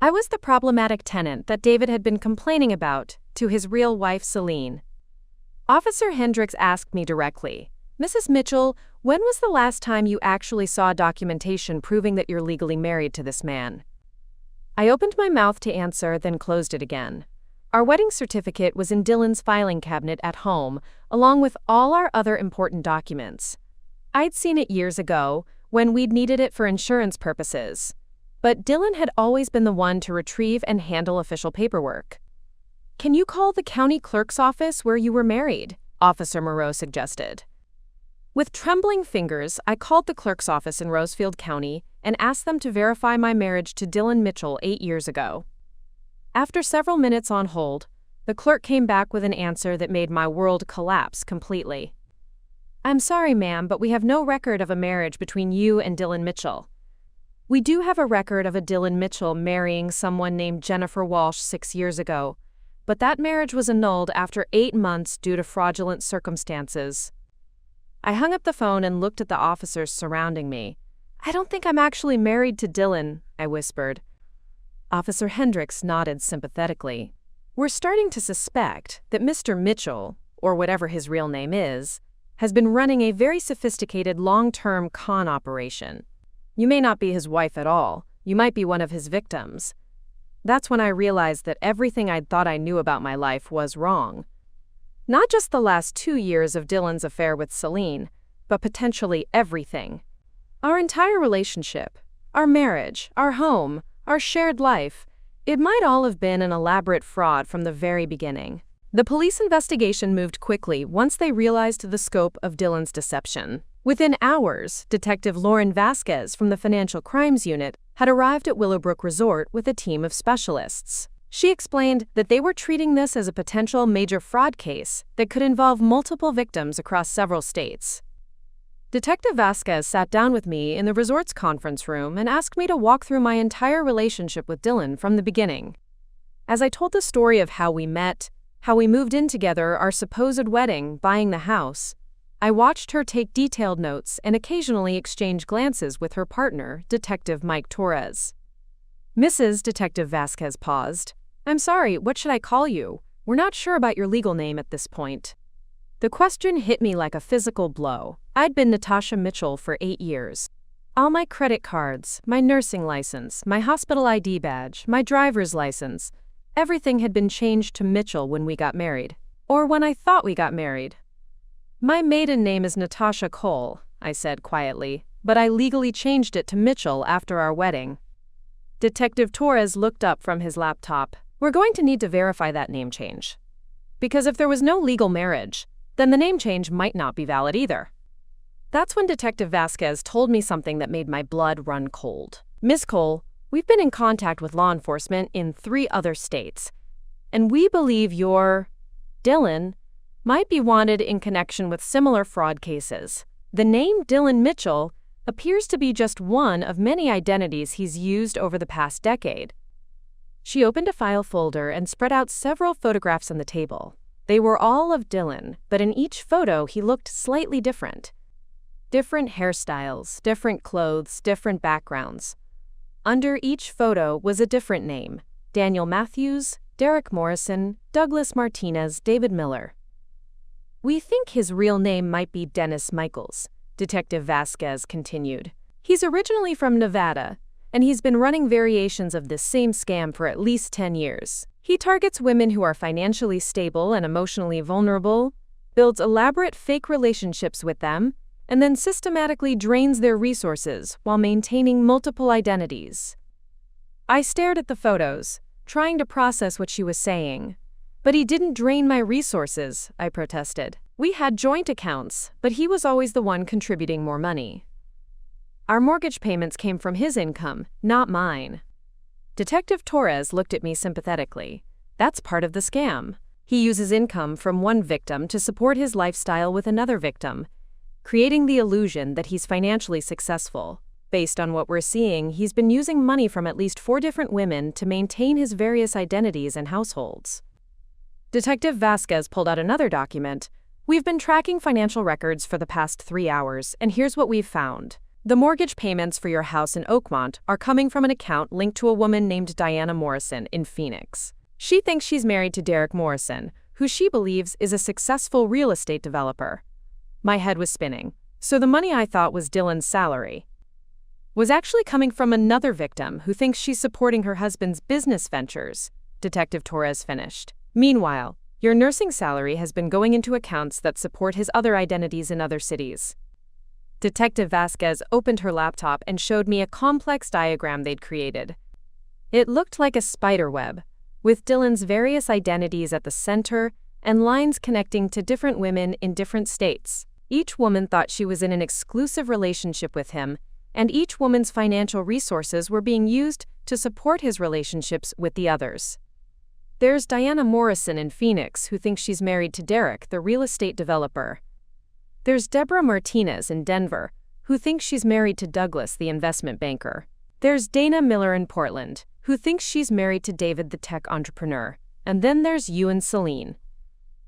I was the problematic tenant that David had been complaining about to his real wife, Celine. Officer Hendricks asked me directly, "Mrs. Mitchell, when was the last time you actually saw documentation proving that you're legally married to this man?" I opened my mouth to answer, then closed it again. Our wedding certificate was in Dylan's filing cabinet at home, along with all our other important documents. I'd seen it years ago, when we'd needed it for insurance purposes. But Dylan had always been the one to retrieve and handle official paperwork. "Can you call the county clerk's office where you were married?" Officer Moreau suggested. With trembling fingers, I called the clerk's office in Rosefield County and asked them to verify my marriage to Dylan Mitchell 8 years ago. After several minutes on hold, the clerk came back with an answer that made my world collapse completely. "I'm sorry, ma'am, but we have no record of a marriage between you and Dylan Mitchell. We do have a record of a Dylan Mitchell marrying someone named Jennifer Walsh 6 years ago, but that marriage was annulled after 8 months due to fraudulent circumstances." I hung up the phone and looked at the officers surrounding me. "I don't think I'm actually married to Dylan," I whispered. Officer Hendricks nodded sympathetically. "We're starting to suspect that Mr. Mitchell, or whatever his real name is, has been running a very sophisticated long-term con operation. You may not be his wife at all. You might be one of his victims." That's when I realized that everything I'd thought I knew about my life was wrong. Not just the last 2 years of Dylan's affair with Celine, but potentially everything. Our entire relationship, our marriage, our home, our shared life, it might all have been an elaborate fraud from the very beginning. The police investigation moved quickly once they realized the scope of Dylan's deception. Within hours, Detective Lauren Vasquez from the Financial Crimes Unit had arrived at Willowbrook Resort with a team of specialists. She explained that they were treating this as a potential major fraud case that could involve multiple victims across several states. Detective Vasquez sat down with me in the resort's conference room and asked me to walk through my entire relationship with Dylan from the beginning. As I told the story of how we met, how we moved in together, our supposed wedding, buying the house, I watched her take detailed notes and occasionally exchange glances with her partner, Detective Mike Torres. Mrs. Detective Vasquez paused. "I'm sorry, what should I call you? We're not sure about your legal name at this point." The question hit me like a physical blow. I'd been Natasha Mitchell for 8 years. All my credit cards, my nursing license, my hospital ID badge, my driver's license, everything had been changed to Mitchell when we got married. Or when I thought we got married. "My maiden name is Natasha Cole," I said quietly, "but I legally changed it to Mitchell after our wedding." Detective Torres looked up from his laptop. "We're going to need to verify that name change. Because if there was no legal marriage, then the name change might not be valid either." That's when Detective Vasquez told me something that made my blood run cold. "Miss Cole, we've been in contact with law enforcement in 3 other states, and we believe your Dylan might be wanted in connection with similar fraud cases. The name Dylan Mitchell appears to be just one of many identities he's used over the past decade." She opened a file folder and spread out several photographs on the table. They were all of Dylan, but in each photo he looked slightly different. Different hairstyles, different clothes, different backgrounds. Under each photo was a different name: Daniel Matthews, Derek Morrison, Douglas Martinez, David Miller. "We think his real name might be Dennis Michaels," Detective Vasquez continued. "He's originally from Nevada, and he's been running variations of this same scam for at least 10 years. He targets women who are financially stable and emotionally vulnerable, builds elaborate fake relationships with them, and then systematically drains their resources while maintaining multiple identities." I stared at the photos, trying to process what she was saying. "But he didn't drain my resources," I protested. "We had joint accounts, but he was always the one contributing more money. Our mortgage payments came from his income, not mine." Detective Torres looked at me sympathetically. "That's part of the scam. He uses income from one victim to support his lifestyle with another victim, creating the illusion that he's financially successful. Based on what we're seeing, he's been using money from at least 4 different women to maintain his various identities and households." Detective Vasquez pulled out another document. "We've been tracking financial records for the past 3 hours, and here's what we've found. The mortgage payments for your house in Oakmont are coming from an account linked to a woman named Diana Morrison in Phoenix. She thinks she's married to Derek Morrison, who she believes is a successful real estate developer." My head was spinning. So the money I thought was Dylan's salary was actually coming from another victim who thinks she's supporting her husband's business ventures, Detective Torres finished. "Meanwhile, your nursing salary has been going into accounts that support his other identities in other cities." Detective Vasquez opened her laptop and showed me a complex diagram they'd created. It looked like a spider web, with Dylan's various identities at the center and lines connecting to different women in different states. Each woman thought she was in an exclusive relationship with him, and each woman's financial resources were being used to support his relationships with the others. There's Diana Morrison in Phoenix, who thinks she's married to Derek, the real estate developer. There's Deborah Martinez in Denver, who thinks she's married to Douglas, the investment banker. There's Dana Miller in Portland, who thinks she's married to David, the tech entrepreneur. And then there's you and Celine.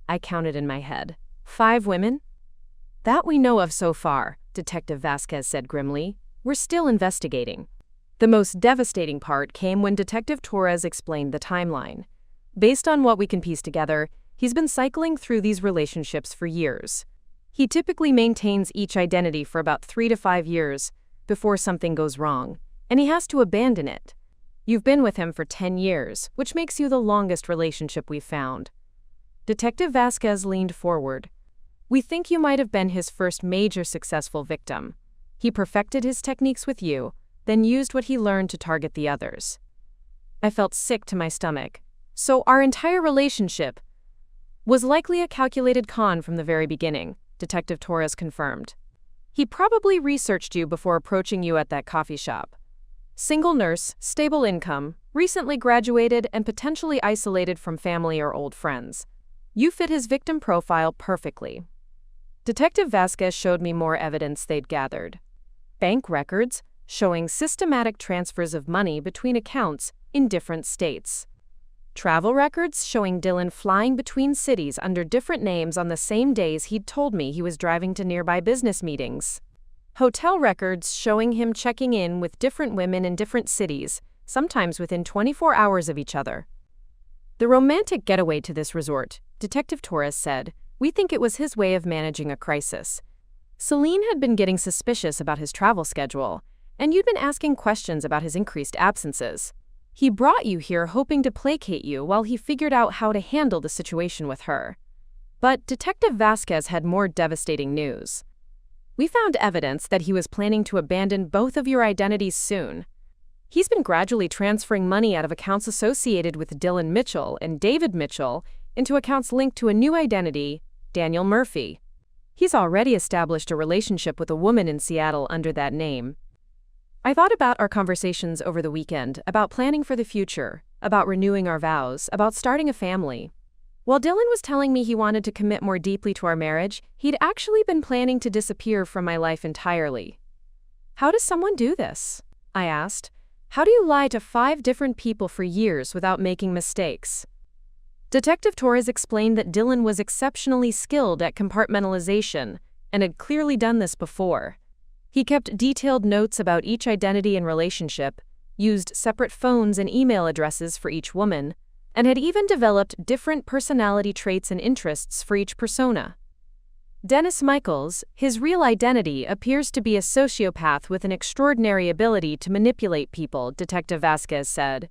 I counted in my head. 5 women? That we know of so far, Detective Vasquez said grimly. We're still investigating. The most devastating part came when Detective Torres explained the timeline. Based on what we can piece together, he's been cycling through these relationships for years. He typically maintains each identity for about 3 to 5 years before something goes wrong, and he has to abandon it. You've been with him for 10 years, which makes you the longest relationship we've found. Detective Vasquez leaned forward. We think you might have been his first major successful victim. He perfected his techniques with you, then used what he learned to target the others. I felt sick to my stomach. So our entire relationship was likely a calculated con from the very beginning, Detective Torres confirmed. He probably researched you before approaching you at that coffee shop. Single nurse, stable income, recently graduated and potentially isolated from family or old friends. You fit his victim profile perfectly. Detective Vasquez showed me more evidence they'd gathered. Bank records showing systematic transfers of money between accounts in different states. Travel records showing Dylan flying between cities under different names on the same days he'd told me he was driving to nearby business meetings. Hotel records showing him checking in with different women in different cities, sometimes within 24 hours of each other. The romantic getaway to this resort, Detective Torres said, we think it was his way of managing a crisis. Celine had been getting suspicious about his travel schedule, and you'd been asking questions about his increased absences. He brought you here hoping to placate you while he figured out how to handle the situation with her. But Detective Vasquez had more devastating news. We found evidence that he was planning to abandon both of your identities soon. He's been gradually transferring money out of accounts associated with Dylan Mitchell and David Mitchell into accounts linked to a new identity, Daniel Murphy. He's already established a relationship with a woman in Seattle under that name. I thought about our conversations over the weekend, about planning for the future, about renewing our vows, about starting a family. While Dylan was telling me he wanted to commit more deeply to our marriage, he'd actually been planning to disappear from my life entirely. How does someone do this? I asked. How do you lie to 5 different people for years without making mistakes? Detective Torres explained that Dylan was exceptionally skilled at compartmentalization and had clearly done this before. He kept detailed notes about each identity and relationship, used separate phones and email addresses for each woman, and had even developed different personality traits and interests for each persona. Dennis Michaels, his real identity, appears to be a sociopath with an extraordinary ability to manipulate people, Detective Vasquez said.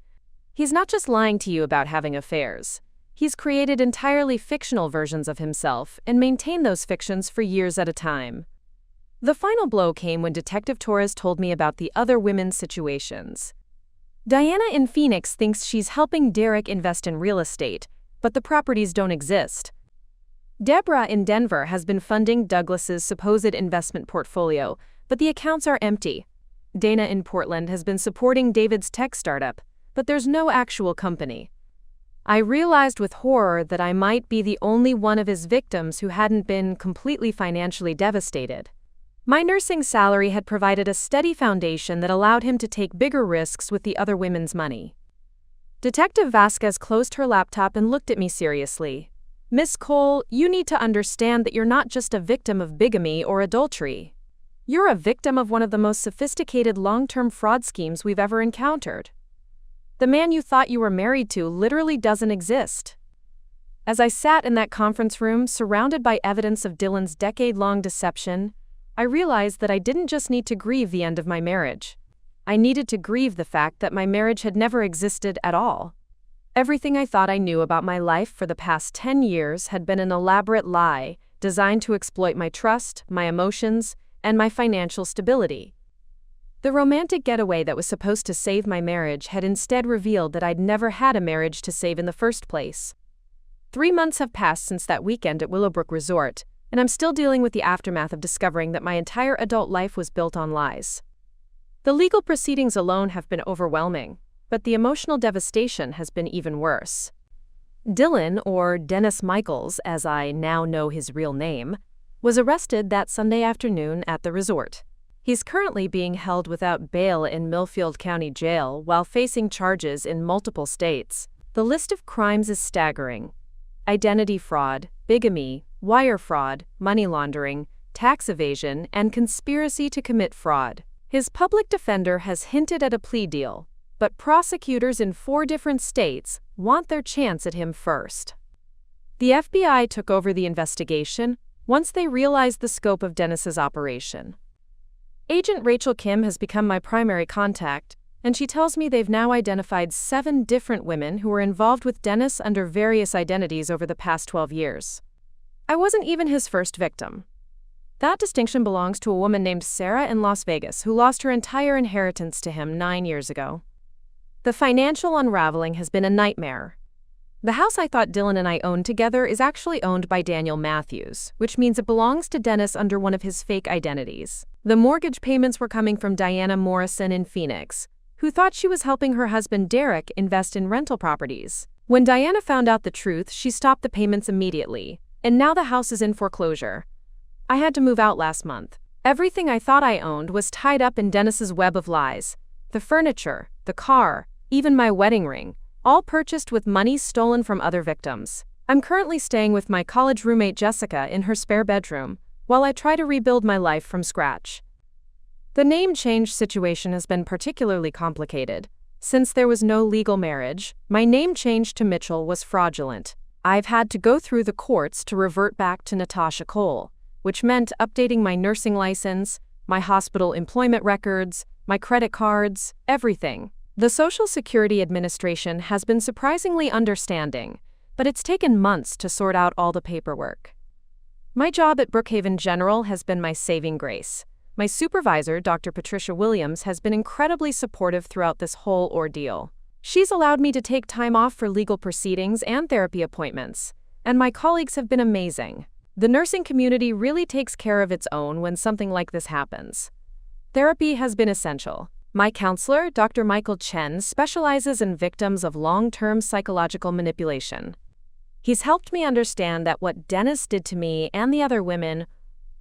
He's not just lying to you about having affairs. He's created entirely fictional versions of himself and maintained those fictions for years at a time. The final blow came when Detective Torres told me about the other women's situations. Diana in Phoenix thinks she's helping Derek invest in real estate, but the properties don't exist. Deborah in Denver has been funding Douglas's supposed investment portfolio, but the accounts are empty. Dana in Portland has been supporting David's tech startup, but there's no actual company. I realized with horror that I might be the only one of his victims who hadn't been completely financially devastated. My nursing salary had provided a steady foundation that allowed him to take bigger risks with the other women's money. Detective Vasquez closed her laptop and looked at me seriously. Miss Cole, you need to understand that you're not just a victim of bigamy or adultery. You're a victim of one of the most sophisticated long-term fraud schemes we've ever encountered. The man you thought you were married to literally doesn't exist. As I sat in that conference room, surrounded by evidence of Dylan's decade-long deception, I realized that I didn't just need to grieve the end of my marriage. I needed to grieve the fact that my marriage had never existed at all. Everything I thought I knew about my life for the past 10 years had been an elaborate lie designed to exploit my trust, my emotions, and my financial stability. The romantic getaway that was supposed to save my marriage had instead revealed that I'd never had a marriage to save in the first place. 3 months have passed since that weekend at Willowbrook Resort, and I'm still dealing with the aftermath of discovering that my entire adult life was built on lies. The legal proceedings alone have been overwhelming, but the emotional devastation has been even worse. Dylan, or Dennis Michaels, as I now know his real name, was arrested that Sunday afternoon at the resort. He's currently being held without bail in Millfield County Jail while facing charges in multiple states. The list of crimes is staggering: identity fraud, bigamy, wire fraud, money laundering, tax evasion, and conspiracy to commit fraud. His public defender has hinted at a plea deal, but prosecutors in 4 different states want their chance at him first. The FBI took over the investigation once they realized the scope of Dennis's operation. Agent Rachel Kim has become my primary contact, and she tells me they've now identified 7 different women who were involved with Dennis under various identities over the past 12 years. I wasn't even his first victim. That distinction belongs to a woman named Sarah in Las Vegas who lost her entire inheritance to him 9 years ago. The financial unraveling has been a nightmare. The house I thought Dylan and I owned together is actually owned by Daniel Matthews, which means it belongs to Dennis under one of his fake identities. The mortgage payments were coming from Diana Morrison in Phoenix, who thought she was helping her husband Derek invest in rental properties. When Diana found out the truth, she stopped the payments immediately, and now the house is in foreclosure. I had to move out last month. Everything I thought I owned was tied up in Dennis's web of lies. The furniture, the car, even my wedding ring, all purchased with money stolen from other victims. I'm currently staying with my college roommate Jessica in her spare bedroom, while I try to rebuild my life from scratch. The name change situation has been particularly complicated. Since there was no legal marriage, my name change to Mitchell was fraudulent. I've had to go through the courts to revert back to Natasha Cole, which meant updating my nursing license, my hospital employment records, my credit cards, everything. The Social Security Administration has been surprisingly understanding, but it's taken months to sort out all the paperwork. My job at Brookhaven General has been my saving grace. My supervisor, Dr. Patricia Williams, has been incredibly supportive throughout this whole ordeal. She's allowed me to take time off for legal proceedings and therapy appointments, and my colleagues have been amazing. The nursing community really takes care of its own when something like this happens. Therapy has been essential. My counselor, Dr. Michael Chen, specializes in victims of long-term psychological manipulation. He's helped me understand that what Dennis did to me and the other women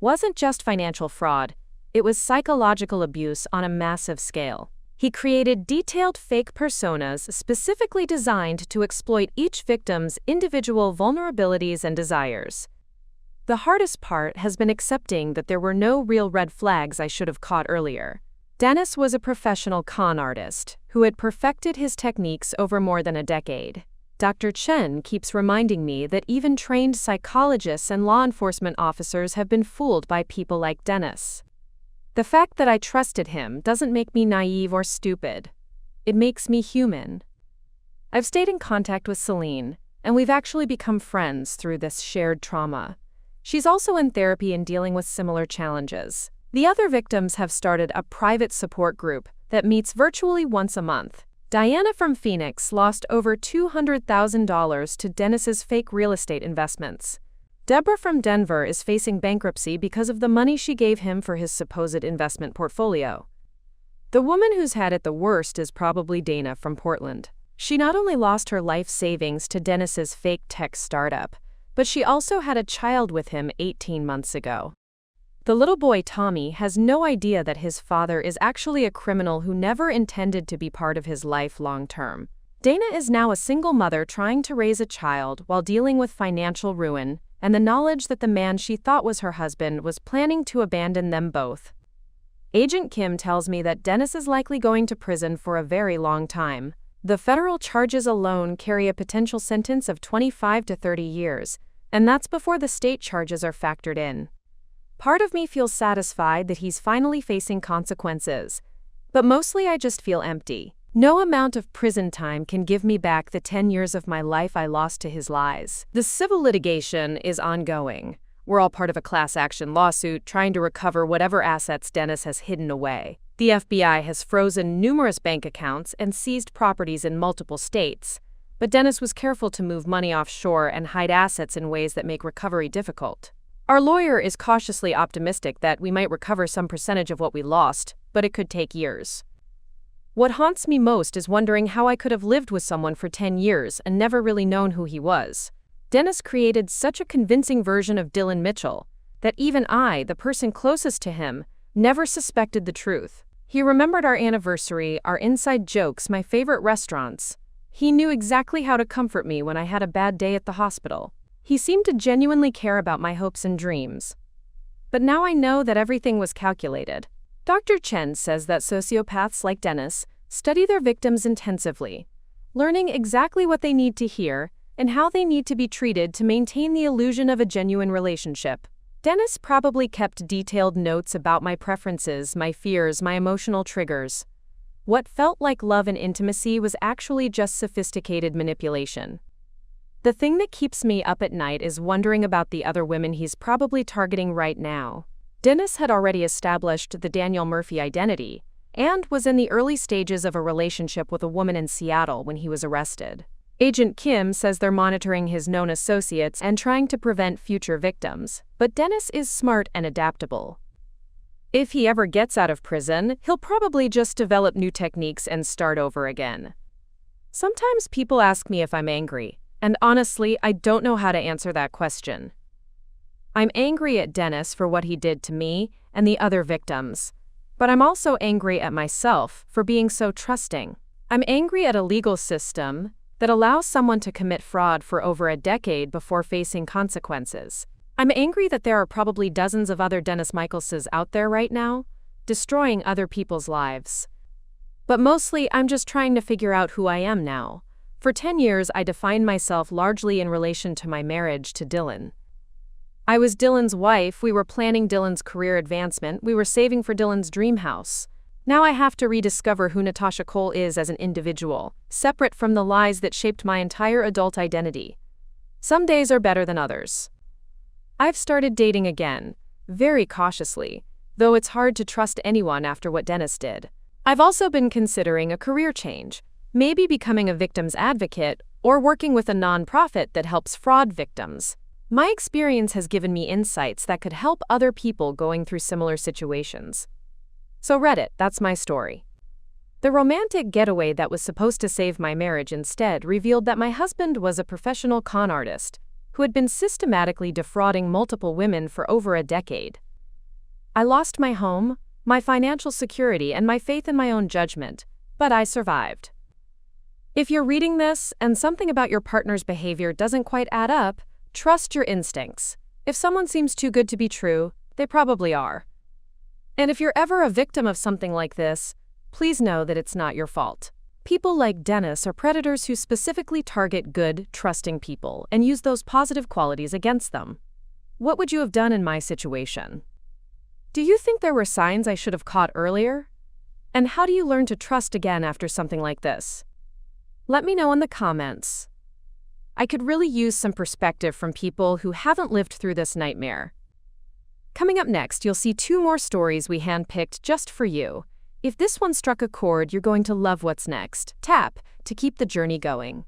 wasn't just financial fraud, it was psychological abuse on a massive scale. He created detailed fake personas specifically designed to exploit each victim's individual vulnerabilities and desires. The hardest part has been accepting that there were no real red flags I should have caught earlier. Dennis was a professional con artist who had perfected his techniques over more than a decade. Dr. Chen keeps reminding me that even trained psychologists and law enforcement officers have been fooled by people like Dennis. The fact that I trusted him doesn't make me naive or stupid. It makes me human. I've stayed in contact with Celine, and we've actually become friends through this shared trauma. She's also in therapy and dealing with similar challenges. The other victims have started a private support group that meets virtually once a month. Diana from Phoenix lost over $200,000 to Dennis's fake real estate investments. Deborah from Denver is facing bankruptcy because of the money she gave him for his supposed investment portfolio. The woman who's had it the worst is probably Dana from Portland. She not only lost her life savings to Dennis's fake tech startup, but she also had a child with him 18 months ago. The little boy Tommy has no idea that his father is actually a criminal who never intended to be part of his life long term. Dana is now a single mother trying to raise a child while dealing with financial ruin and the knowledge that the man she thought was her husband was planning to abandon them both. Agent Kim tells me that Dennis is likely going to prison for a very long time. The federal charges alone carry a potential sentence of 25 to 30 years, and that's before the state charges are factored in. Part of me feels satisfied that he's finally facing consequences, but mostly I just feel empty. No amount of prison time can give me back the 10 years of my life I lost to his lies. The civil litigation is ongoing. We're all part of a class action lawsuit trying to recover whatever assets Dennis has hidden away. The FBI has frozen numerous bank accounts and seized properties in multiple states, but Dennis was careful to move money offshore and hide assets in ways that make recovery difficult. Our lawyer is cautiously optimistic that we might recover some percentage of what we lost, but it could take years. What haunts me most is wondering how I could have lived with someone for 10 years and never really known who he was. Dennis created such a convincing version of Dylan Mitchell that even I, the person closest to him, never suspected the truth. He remembered our anniversary, our inside jokes, my favorite restaurants. He knew exactly how to comfort me when I had a bad day at the hospital. He seemed to genuinely care about my hopes and dreams. But now I know that everything was calculated. Dr. Chen says that sociopaths like Dennis study their victims intensively, learning exactly what they need to hear and how they need to be treated to maintain the illusion of a genuine relationship. Dennis probably kept detailed notes about my preferences, my fears, my emotional triggers. What felt like love and intimacy was actually just sophisticated manipulation. The thing that keeps me up at night is wondering about the other women he's probably targeting right now. Dennis had already established the Daniel Murphy identity and was in the early stages of a relationship with a woman in Seattle when he was arrested. Agent Kim says they're monitoring his known associates and trying to prevent future victims, but Dennis is smart and adaptable. If he ever gets out of prison, he'll probably just develop new techniques and start over again. Sometimes people ask me if I'm angry, and honestly, I don't know how to answer that question. I'm angry at Dennis for what he did to me and the other victims, but I'm also angry at myself for being so trusting. I'm angry at a legal system that allows someone to commit fraud for over a decade before facing consequences. I'm angry that there are probably dozens of other Dennis Michaelses out there right now, destroying other people's lives. But mostly, I'm just trying to figure out who I am now. For 10 years, I defined myself largely in relation to my marriage to Dylan. I was Dylan's wife, we were planning Dylan's career advancement, we were saving for Dylan's dream house. Now I have to rediscover who Natasha Cole is as an individual, separate from the lies that shaped my entire adult identity. Some days are better than others. I've started dating again, very cautiously, though it's hard to trust anyone after what Dennis did. I've also been considering a career change, maybe becoming a victim's advocate or working with a nonprofit that helps fraud victims. My experience has given me insights that could help other people going through similar situations. So Reddit, that's my story. The romantic getaway that was supposed to save my marriage instead revealed that my husband was a professional con artist who had been systematically defrauding multiple women for over a decade. I lost my home, my financial security, and my faith in my own judgment, but I survived. If you're reading this and something about your partner's behavior doesn't quite add up, trust your instincts. If someone seems too good to be true, they probably are. And if you're ever a victim of something like this, please know that it's not your fault. People like Dennis are predators who specifically target good, trusting people and use those positive qualities against them. What would you have done in my situation? Do you think there were signs I should have caught earlier? And how do you learn to trust again after something like this? Let me know in the comments. I could really use some perspective from people who haven't lived through this nightmare. Coming up next, you'll see 2 more stories we handpicked just for you. If this one struck a chord, you're going to love what's next. Tap to keep the journey going.